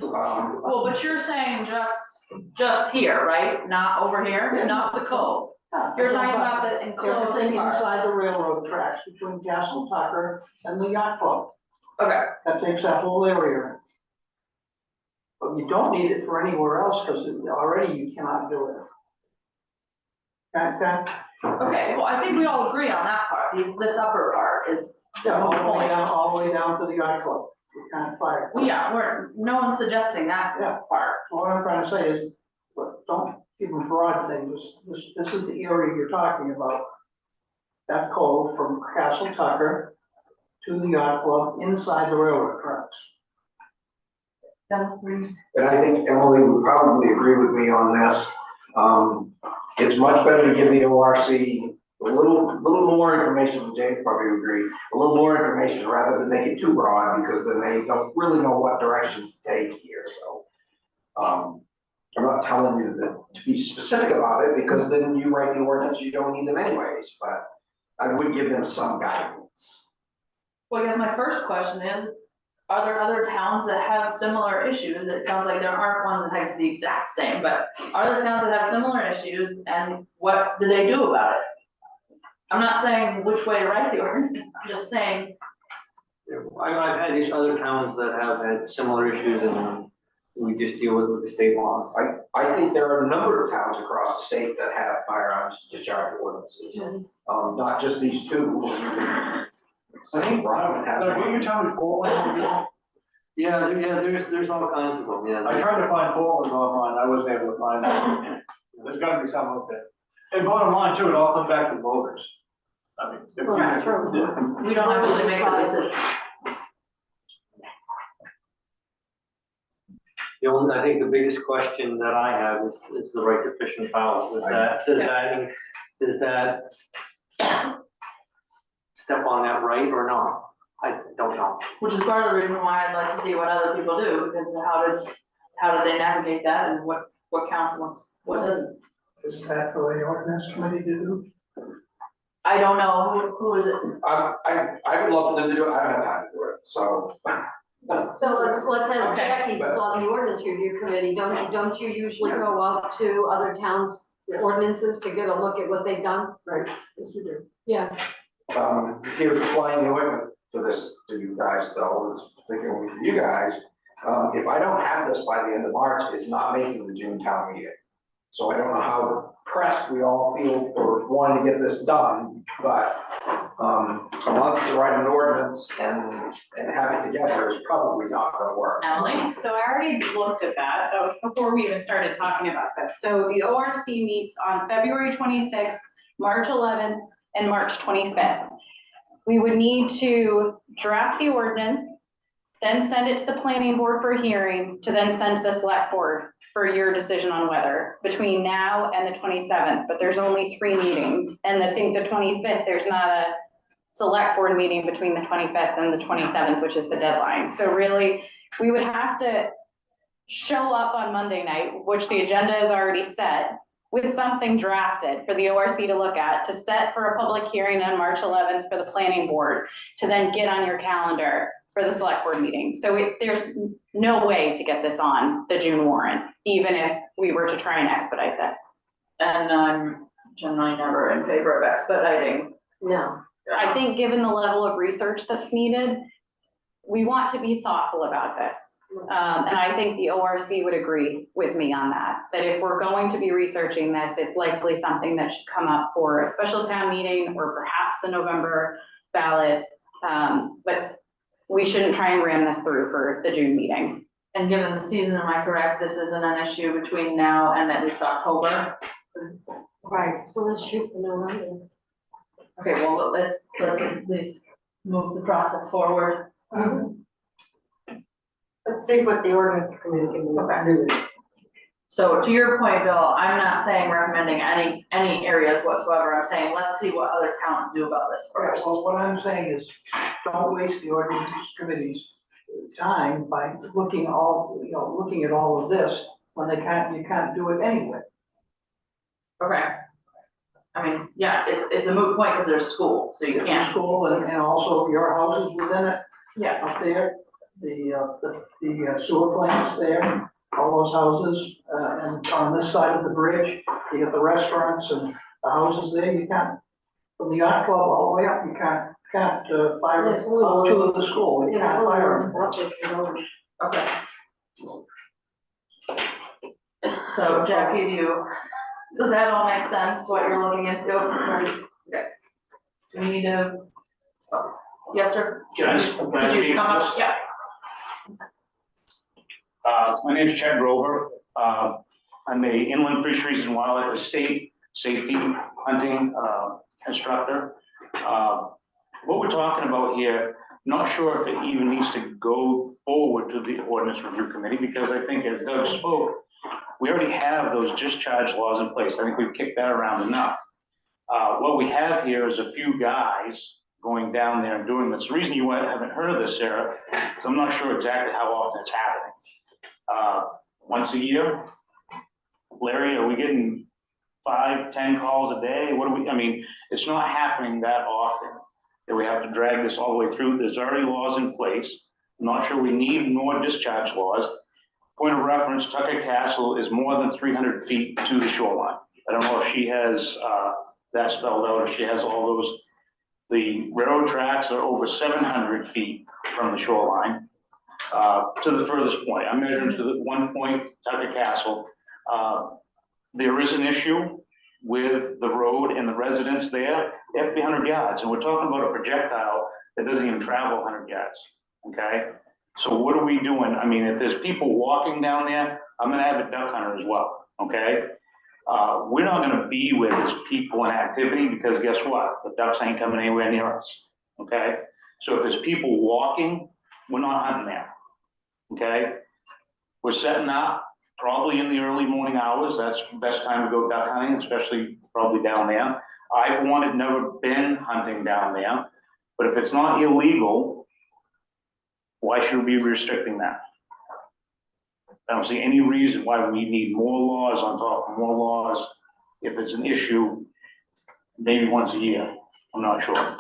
S4: Well, but you're saying just here, right? Not over here, not the cove. You're talking about the enclosed
S12: Everything
S4: part.
S12: inside the railroad tracks between Castle Tucker and the yacht club.
S4: Okay,
S12: That takes that whole area. But you don't need it for anywhere else, because already you cannot do it.
S4: okay, well, I think we all agree on that part, this upper part is.
S12: Yeah, all the way down to the yacht club, you can't fire.
S4: Yeah, no one's suggesting that
S12: Yeah.
S4: part.
S12: What I'm trying to say is, look, don't give them broad things, this is the area you're talking about. That cove from Castle Tucker to the yacht club inside the railroad tracks.
S6: And I think Emily would probably agree with me on this. It's much better to give the ORC a little more information, James probably would agree, a little more information rather than make it too broad, because then they don't really know what direction to take here, so. I'm not telling you to be specific about it, because then you write the ordinance, you don't need them anyways, but I would give them some guidance.
S4: Well, I guess my first question is, are there other towns that have similar issues? It sounds like there aren't ones that have the exact same, but are there towns that have similar issues, and what do they do about it? I'm not saying which way to write the ordinance, I'm just saying.
S3: I've had these other towns that have had similar issues, and we just deal with the state laws.
S6: I think there are a number of towns across the state that have firearms discharge ordinances, not just these two. I think Brown has one.
S13: You're telling me Portland?
S3: Yeah, there's all kinds of them, yeah.
S13: I tried to find Portland online, I wasn't able to find that. There's gotta be some out there. And bottom line too, it all comes back to the voters. I mean. if
S1: Well,
S13: you-
S1: that's true.
S13: Yeah.
S4: We don't have to make a decision.
S3: I think the biggest question that I have is the right to fish and foul. Does that step on that right or not? I don't know.
S4: Which is part of the reason why I'd like to see what other people do, because how did they navigate that and what counts and what doesn't?
S12: Is that the way ordinance committee do?
S4: I don't know, who is it?
S6: I would love for them to do it, I don't have time to do it, so.
S1: So let's ask
S4: Okay.
S1: Jackie, who's on the ordinance review committee, don't you usually go up to other towns' ordinances to get a look at what they've done?
S12: Right.
S1: Yes, you do. Yeah.
S6: Here's flying the ointment for this to you guys though, is particularly for you guys. If I don't have this by the end of March, it's not making the June town meeting. So I don't know how pressed we all feel for wanting to get this done, but, a month to write an ordinance and have it together is probably not gonna work.
S4: Emily?
S8: So I already looked at that. That was before we even started talking about this. So the ORC meets on February 26th, March 11th, and March 25th. We would need to draft the ordinance, then send it to the planning board for hearing, to then send to the select board for your decision on whether between now and the 27th, but there's only 3 meetings. And I think the 25th, there's not a select board meeting between the 25th and the 27th, which is the deadline. So really, we would have to show up on Monday night, which the agenda is already set, with something drafted for the ORC to look at, to set for a public hearing on March 11th for the planning board, to then get on your calendar for the select board meeting. So there's no way to get this on the June warrant, even if we were to try and expedite this.
S4: And I'm generally never in favor of expediting.
S1: No.
S8: I think given the level of research that's needed, we want to be thoughtful about this. And I think the ORC would agree with me on that if we're going to be researching this, it's likely something that should come up for a special town meeting or perhaps the November ballot. But we shouldn't try and ram this through for the June meeting.
S4: And given the season, am I correct, this isn't an issue between now and at least October?
S1: Right, so let's shoot for November.
S4: Okay, well, let's at least move the process forward.
S5: Let's see what the ordinance committee can do.
S4: So to your point, Bill, I'm not saying recommending any areas whatsoever, I'm saying let's see what other towns do about this first.
S12: Well, what I'm saying is, don't waste the ordinance committee's time by looking at all of this when you can't do it anyway.
S4: Okay. I mean, yeah, it's a moot point because there's school, so you can't.
S12: School and also your house is within it.
S4: Yeah.
S12: Up there, the sewer plant's there, all those houses, and on this side of the bridge, you get the restaurants and the houses there, you can't, from the yacht club all the way up, you can't fire
S1: Yes,
S12: up to the school, you can't fire them.
S4: Okay. So Jackie, does that all make sense, what you're looking into? Okay. Do we need to? Oh, yes, sir?
S14: Can I
S4: Could you
S14: speak?
S4: come up? Yeah.
S14: My name's Chad Grover. I'm a inland fisheries and wildlife estate safety hunting instructor. What we're talking about here, not sure if it even needs to go forward to the ordinance review committee, because I think as Doug spoke, we already have those discharge laws in place. I think we've kicked that around enough. What we have here is a few guys going down there and doing this. The reason you haven't heard of this, Sarah, is I'm not sure exactly how often it's happening. Once a year? Larry, are we getting 5, 10 calls a day? I mean, it's not happening that often that we have to drag this all the way through. There's already laws in place. I'm not sure we need more discharge laws. Point of reference, Tucker Castle is more than 300 feet to the shoreline. I don't know if she has that spelled out, if she has all those. The railroad tracks are over 700 feet from the shoreline to the furthest point. I'm measuring to the one point, Tucker Castle. There is an issue with the road and the residents there. They have to be 100 yards, and we're talking about a projectile that doesn't even travel 100 yards, okay? So what are we doing? I mean, if there's people walking down there, I'm gonna have a duck hunter as well, okay? We're not gonna be where there's people and activity, because guess what? The ducks ain't coming anywhere near us, okay? So if there's people walking, we're not hunting there, okay? We're setting up probably in the early morning hours. That's the best time to go duck hunting, especially probably down there. I, for one, have never been hunting down there, but if it's not illegal, why should we be restricting that? I don't see any reason why we need more laws on top of more laws. If it's an issue, maybe once a year, I'm not sure.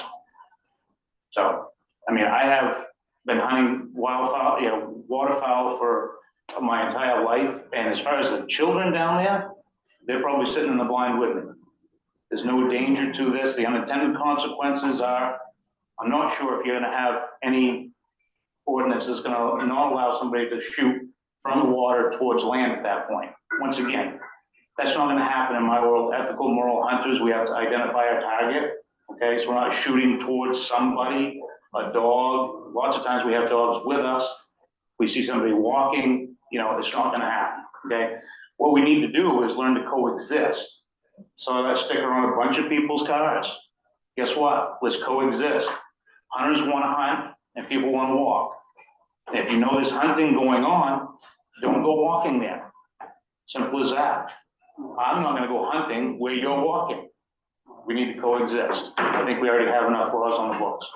S14: So, I mean, I have been hunting wildfowl, waterfowl for my entire life. And as far as the children down there, they're probably sitting in the blind with me. There's no danger to this. The unintended consequences are, I'm not sure if you're gonna have any ordinance that's gonna not allow somebody to shoot from the water towards land at that point. Once again, that's not gonna happen in my world. Ethical, moral hunters, we have to identify our target. Okay, so we're not shooting towards somebody, a dog. Lots of times we have dogs with us. We see somebody walking, it's not gonna happen, okay? What we need to do is learn to coexist. So that sticker on a bunch of people's cars. Guess what? Let's coexist. Hunters wanna hunt and people wanna walk. And if you know there's hunting going on, don't go walking there. Simple as that. I'm not gonna go hunting where you're walking. We need to coexist. I think we already have enough laws on the books.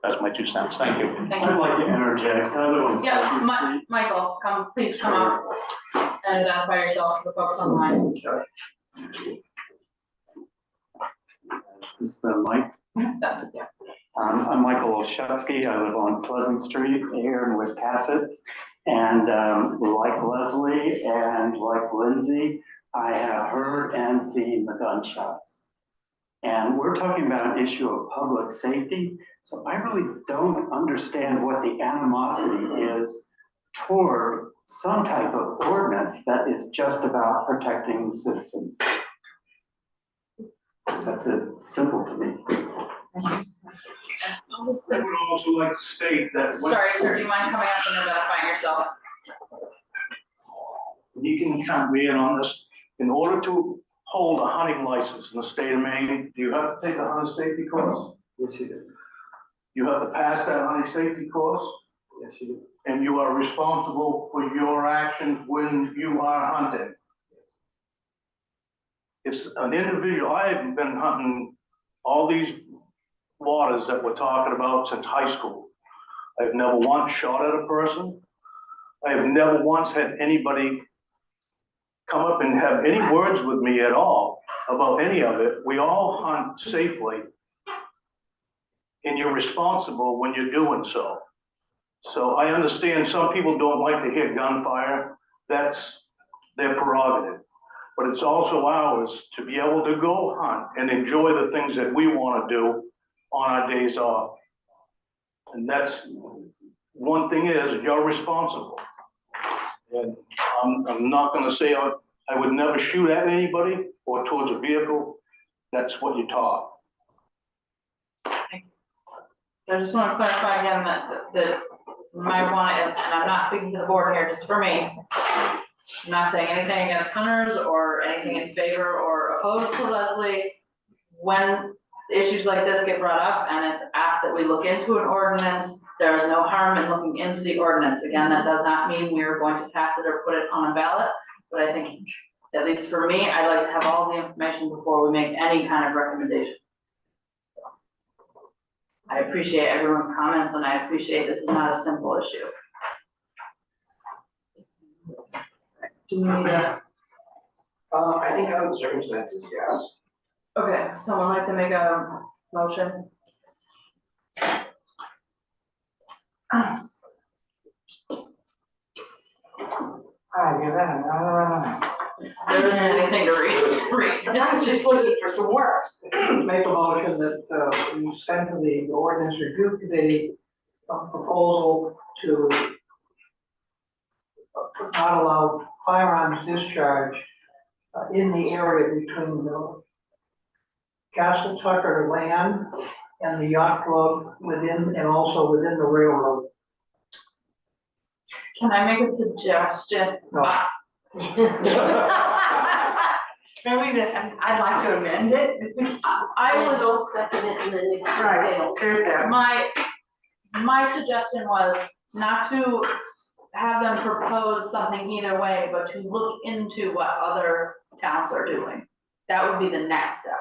S14: That's my 2 cents. Thank you.
S13: I'd like to interject. I live on
S4: Yeah,
S13: Pleasant Street.
S4: Michael, please come up and identify yourself for the folks online.
S15: Is this the mic?
S4: Yeah.
S15: I'm Michael Olszewski. I live on Pleasant Street here in Wiscasset. And like Leslie and like Lindsay, I have heard and seen the gunshots. And we're talking about an issue of public safety. So I really don't understand what the animosity is toward some type of ordinance that is just about protecting the citizens. That's it, simple to me.
S13: I would also like to state that.
S4: Sorry, sir, do you mind coming up and identifying yourself?
S13: You can count me in on this. In order to hold a hunting license in the state of Maine, do you have to take a hunting safety course?
S12: Yes, you do.
S13: You have to pass that hunting safety course,
S12: Yes, you do.
S13: and you are responsible for your actions when you are hunting. It's an individual, I have been hunting all these waters that we're talking about since high school. I've never once shot at a person. I have never once had anybody come up and have any words with me at all about any of it. We all hunt safely. And you're responsible when you're doing so. So I understand some people don't like to hear gunfire. That's their prerogative. But it's also ours to be able to go hunt and enjoy the things that we want to do on our days off. And that's, one thing is, you're responsible. And I'm not gonna say I would never shoot at anybody or towards a vehicle. That's what you're taught.
S4: So I just want to clarify again that marijuana, and I'm not speaking to the board here, just for me. I'm not saying anything against hunters or anything in favor or opposed to Leslie. When issues like this get brought up and it's asked that we look into an ordinance, there is no harm in looking into the ordinance. Again, that does not mean we are going to pass it or put it on a ballot, but I think, at least for me, I like to have all the information before we make any kind of recommendation. I appreciate everyone's comments and I appreciate this is not a simple issue. Do we need a?
S6: I think under the circumstances, yes.
S4: Okay, someone like to make a motion? There isn't anything to read.
S12: I'm just looking for some words. Make a motion that we send to the ordinance review committee a proposal to not allow firearms discharge in the area between the Castle Tucker land and the yacht club within, and also within the railroad.
S4: Can I make a suggestion?
S12: No.
S5: Maybe I'd like to amend it.
S4: I was.
S1: Don't second it and then it
S5: Right,
S1: fails.
S5: there's that.
S4: My suggestion was not to have them propose something either way, but to look into what other towns are doing. That would be the next step.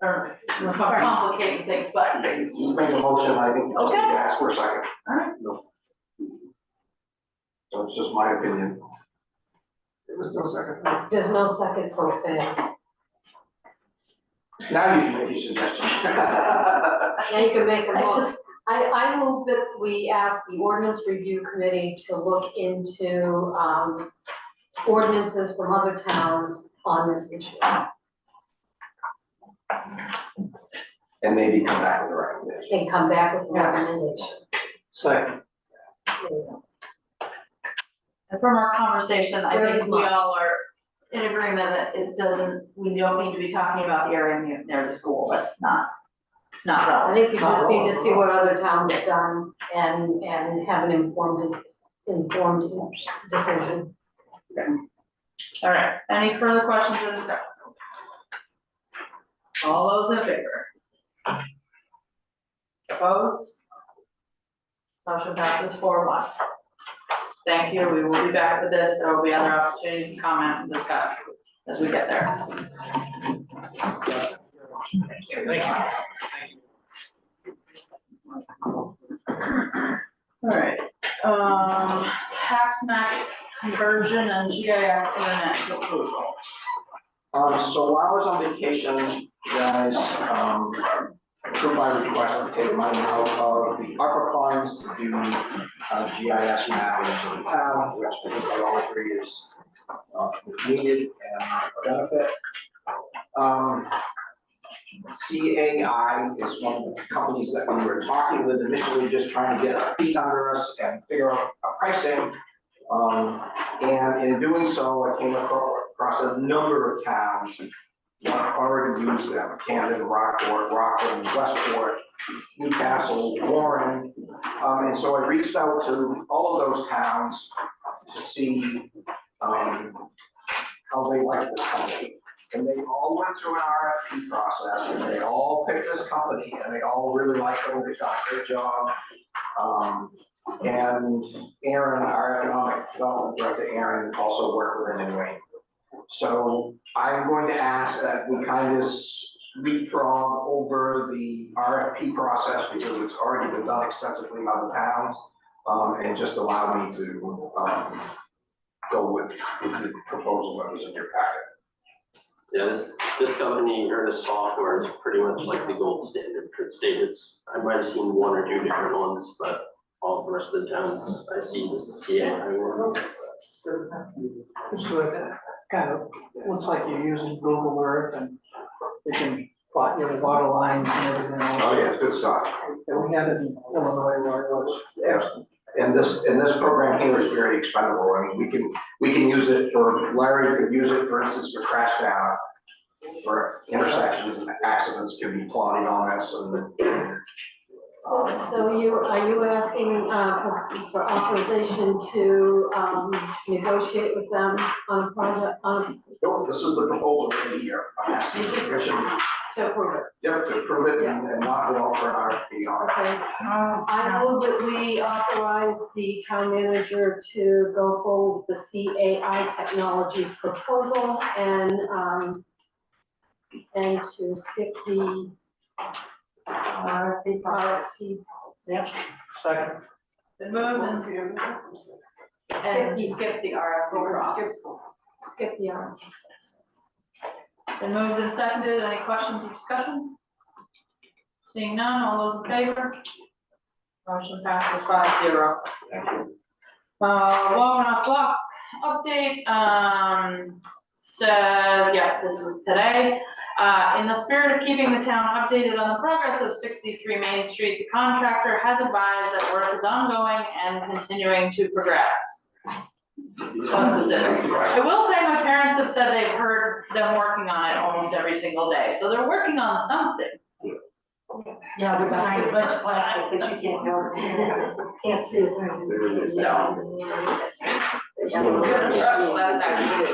S4: Or if I'm complicating things, but.
S6: He's making a motion, I think, just need to ask for a second.
S4: Alright.
S6: No. So it's just my opinion.
S12: There was no second.
S1: There's no second, so it fails.
S6: Now you can make your suggestion.
S1: Now you can make a
S11: I
S1: motion. I move that we ask the ordinance review committee to look into, ordinances from other towns on this issue.
S6: And maybe come back with a recommendation.
S1: And come back with a recommendation.
S12: Second.
S1: There you go.
S4: And from our conversation, I
S1: Very
S4: think we
S1: smart.
S4: all are in agreement that it doesn't, we don't need to be talking about the area near the school, that's not, it's not
S1: I
S4: relevant.
S1: think you just need to see what other towns have done and have an informed decision.
S4: All right, any further questions or discussion? All those in favor? Opposed? Motion passes 4-1. Thank you, we will be back with this, there will be other opportunities to comment and discuss as we get there.
S6: Thank you.
S4: All right, tax map conversion and GIS internet proposal.
S6: So while I was on vacation, you guys, approved my request to take money out of the ARPA funds to do, GIS mapping for the town, which I think we all agree is, needed and a benefit. CAI is one of the companies that we were talking with initially, just trying to get our feet under us and figure out our pricing. And in doing so, I came across a number of towns that already use them: Camden, Rockport, Rockland, Westport, Newcastle, Warren. And so I reached out to all of those towns to see how they like this company. And they all went through an RFP process, and they all picked this company, and they all really liked them. They done a great job. And Aaron, our economic development director, Aaron, also worked with them anyway. So I'm going to ask that we kind of leapfrog over the RFP process, because it's already been done extensively in other towns, and just allow me to go with the proposal that was in your packet.
S2: Yeah, this company or this software is pretty much like the gold standard for the state. I might have seen 1 or 2 different ones, but all the rest of the towns, I see this CAI one.
S12: This kind of looks like you're using Google Earth, and you can plot your water lines and everything else.
S6: Oh, yeah, it's good stuff.
S12: And we had it in Illinois where it was.
S6: Yeah. And this program here is very expendable. I mean, we can use it for, Larry could use it, for instance, for crash data, for intersections and accidents can be plotted on this, and
S1: So are you asking, for authorization to, negotiate with them on a project,
S6: no, this is the proposal right here. I'm asking permission
S1: to approve it?
S6: yep, to approve it and not go out for an RFP on it.
S1: Okay, I move that we authorize the town manager to go forward with the CAI Technologies proposal and to skip the RFP.
S12: Yep. Second.
S4: Been moved and skip the RFP process.
S1: Skip the RFP.
S4: Been moved and seconded, any questions or discussion? Seeing none, all those in favor? Motion passes 5-0.
S6: Thank you.
S4: Walnut Block update, so, yeah, this was today. In the spirit of keeping the town updated on the progress of 63 Main Street, the contractor has advised that work is ongoing and continuing to progress. So specific. I will say my parents have said they've heard them working on it almost every single day, so they're working on something.
S5: Yeah, they're behind a bunch of plastic that you can't go.
S1: Can't see it.
S4: So. That's actually.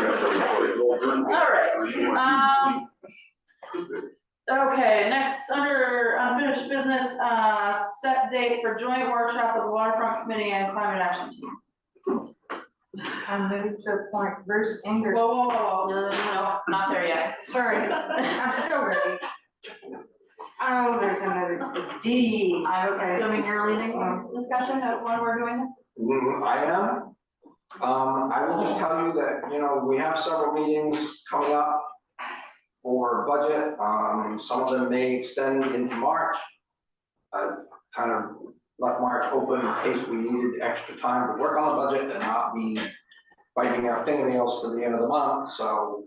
S4: All right, okay, next, under unfinished business, set date for joint workshop with the waterfront committee and climate action team.
S5: I move to appoint Bruce Inger.
S4: Whoa, no, not there yet.
S5: Sorry, I'm so ready. Oh, there's another D.
S4: I'm
S5: Okay.
S4: assuming you're leading this discussion of when we're doing this?
S6: I am. I will just tell you that, we have several meetings coming up for budget. Some of them may extend into March. I've kind of left March open in case we needed extra time to work on the budget and not be biting our fingernails to the end of the month, so,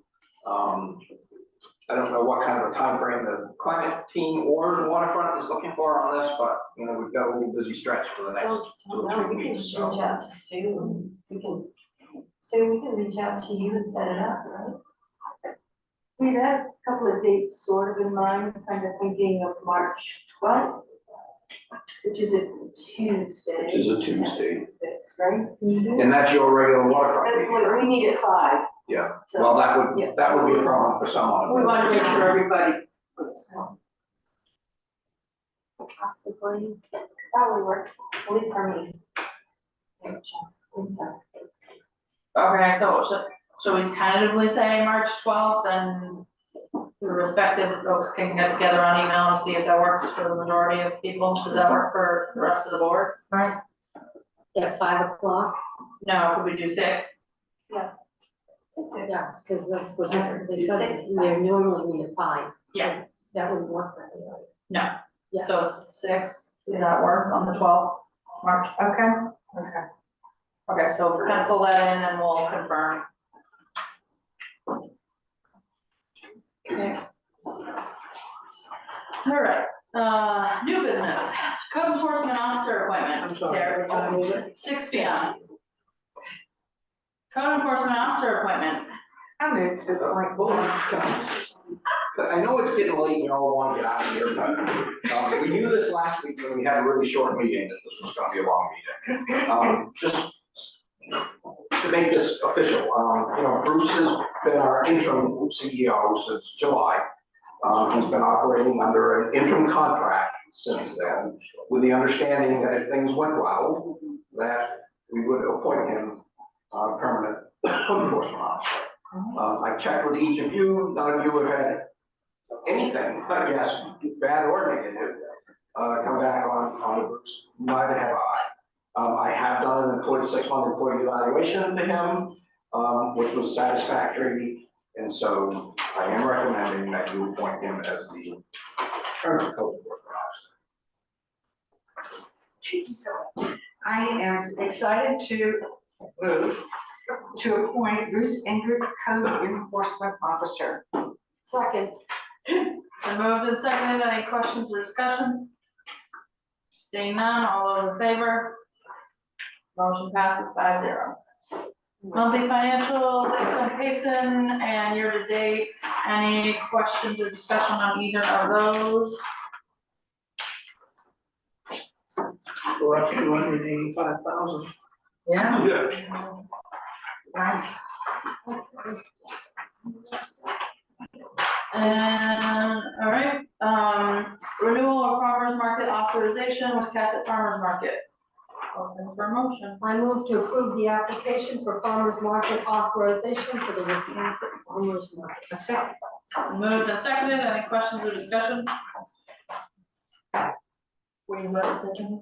S6: I don't know what kind of a time frame the climate team or the waterfront is looking for on this, but, we've got a little busy stretch for the next 2 or 3
S11: We can
S6: weeks,
S11: reach
S6: so.
S11: out to Sue, Sue, we can reach out to you and set it up, right? We've had a couple of dates sort of in mind, kind of thinking of March 12th, which is a Tuesday.
S6: Which is a Tuesday.
S11: at 6, right?
S6: And that's your regular waterfront meeting,
S11: Well,
S6: right?
S11: we meet at 5.
S6: Yeah,
S11: so-
S6: well, that
S11: Yeah.
S6: would be a problem for someone.
S11: We want to make sure everybody was.
S9: Possibly, that would work, at least for me.
S4: Okay, so should we tentatively say March 12th and the respective folks can get together on email to see if that works for the majority of people? Does that work for the rest of the board?
S1: Right. At 5 o'clock?
S4: No, could we do 6?
S1: Yeah, because that's what they said, they're normally meet at 5.
S4: Yeah.
S1: That would work for everybody.
S4: No.
S1: Yeah.
S4: So it's 6, does that work on the 12th, March?
S5: Okay.
S4: Okay, so pencil that in and we'll confirm. Okay. All right, new business, code enforcement officer appointment. Tara, 6 P.M. Code enforcement officer appointment.
S5: I move to appoint.
S6: I know it's getting late, you all want to get out of here, but, we knew this last week when we had a really short meeting, that this was gonna be a long meeting. Just to make this official, Bruce has been our interim CEO since July. He's been operating under an interim contract since then, with the understanding that if things went well, that we would appoint him, permanent code enforcement officer. I checked with each of you, none of you have had anything, I guess, bad or negative, come back on the Bruce, neither have I. I have done an 6-month employee evaluation to him, which was satisfactory, and so I am recommending that you appoint him as the permanent code enforcement officer.
S5: I am excited to move to appoint Bruce Inger Code Enforcement Officer.
S1: Second.
S4: Been moved and seconded, any questions or discussion? Seeing none, all those in favor? Motion passes 5-0. Monthly financials, Exxon Payson and year-to-date, any questions or discussion on either of those?
S12: We're up to 285,000.
S5: Yeah. Nice.
S4: And, all right, renewal of farmer's market authorization, Wiscasset Farmers Market. Open for motion.
S1: I move to approve the application for farmer's market authorization for the Wisconsin Farmers Market.
S5: A second.
S4: Moved and seconded, any questions or discussion? Were you about to say something?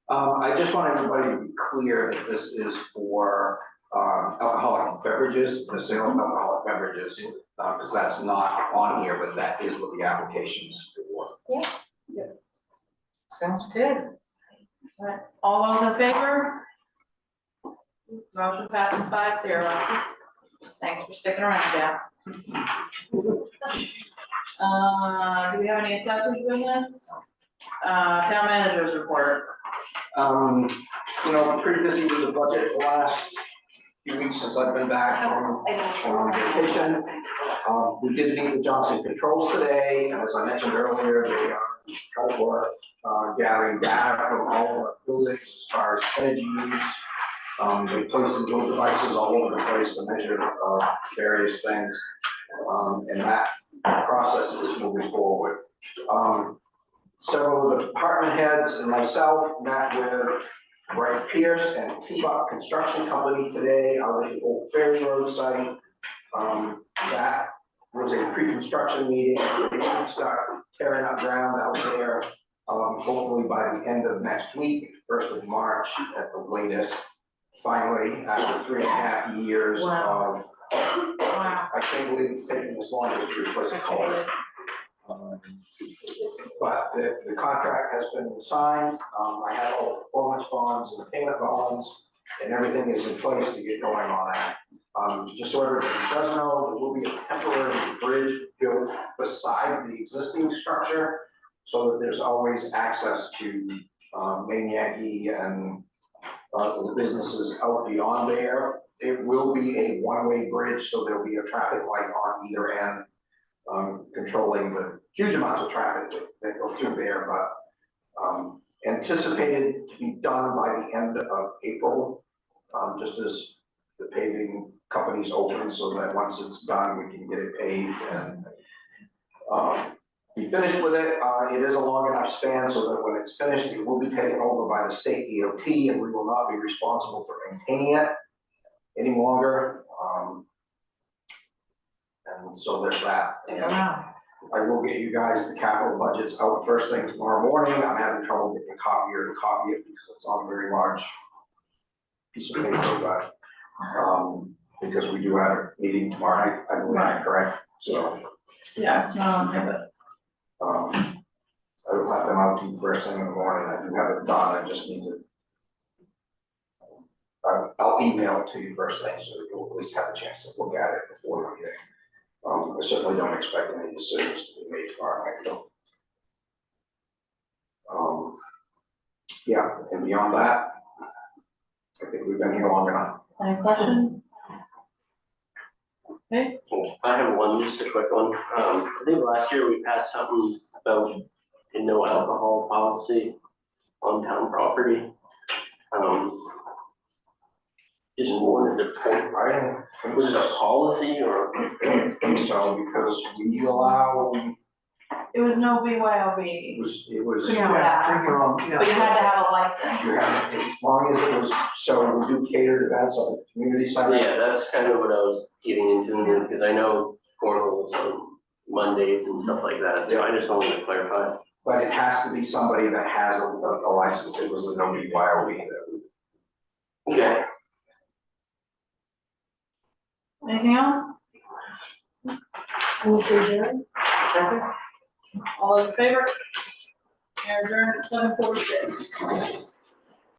S6: I just want everybody to be clear that this is for alcoholic beverages, the sale of alcoholic beverages, because that's not on here, but that is what the application is for.
S5: Sounds good.
S4: All right, all those in favor? Motion passes 5-0. Thanks for sticking around, Jeff. Do we have any assessors business? Town managers report.
S6: Pretty busy with the budget the last few weeks since I've been back from vacation. We did meet with Johnson Controls today, and as I mentioned earlier, they are trying to work, gathering data from all of our buildings as far as energy use. They place some little devices all over the place to measure various things, and that process is moving forward. Several of the department heads and myself met with Greg Pierce and T-Buck Construction Company today out at the Old Ferry Road site. That was a pre-construction meeting. They should start tearing up ground out there, hopefully by the end of next week, 1st of March at the latest. Finally, after 3.5 years of, I can't believe it's taken this long to replace a culvert. But the contract has been signed. I have all the performance bonds and the payment bonds, and everything is in place to get going on that. Just so everybody does know, there will be a temporary bridge built beside the existing structure, so that there's always access to Main Yankee and the businesses out beyond there. It will be a one-way bridge, so there'll be a traffic light on either end, controlling the huge amounts of traffic that go through there, but anticipated to be done by the end of April, just as the paving companies open, so that once it's done, we can get it paved and be finished with it. It is a long enough span so that when it's finished, it will be taken over by the state DOT, and we will not be responsible for maintaining it any longer. And so there's that. And I will get you guys the capital budgets out first thing tomorrow morning. I'm having trouble getting a copier to copy it because it's on a very large piece of paper, but because we do have a meeting tomorrow night, I believe, correct? So
S4: Yeah, it's not on there,
S6: I will have them out to you first thing in the morning. I do have it done. I just need to. I'll email it to you first thing, so you'll at least have a chance to look at it before the meeting. I certainly don't expect any decisions to be made tomorrow night, though. Yeah, and beyond that, I think we've been here long enough.
S4: but any questions? Okay,
S2: I have one, just a quick one. I think last year we passed something about a no alcohol policy on town property. Just wanted to point,
S6: I think
S2: was it a policy or?
S6: I don't think so, because we allow,
S4: it was no
S6: it
S4: BYOB,
S6: was.
S4: Yeah.
S12: Bring your own,
S4: but you had to have a license.
S6: You have, as long as it was, so we do catered events on the community center.
S2: Yeah, that's kind of what I was getting into, because I know Cornwall was on Mondays and stuff like that, so I just wanted to clarify.
S6: But it has to be somebody that has a license. It was a no BYOB that.
S2: Okay.
S4: Anything else?
S1: Move to adjourn.
S12: second?
S4: All in favor? Adjourned at 7:46.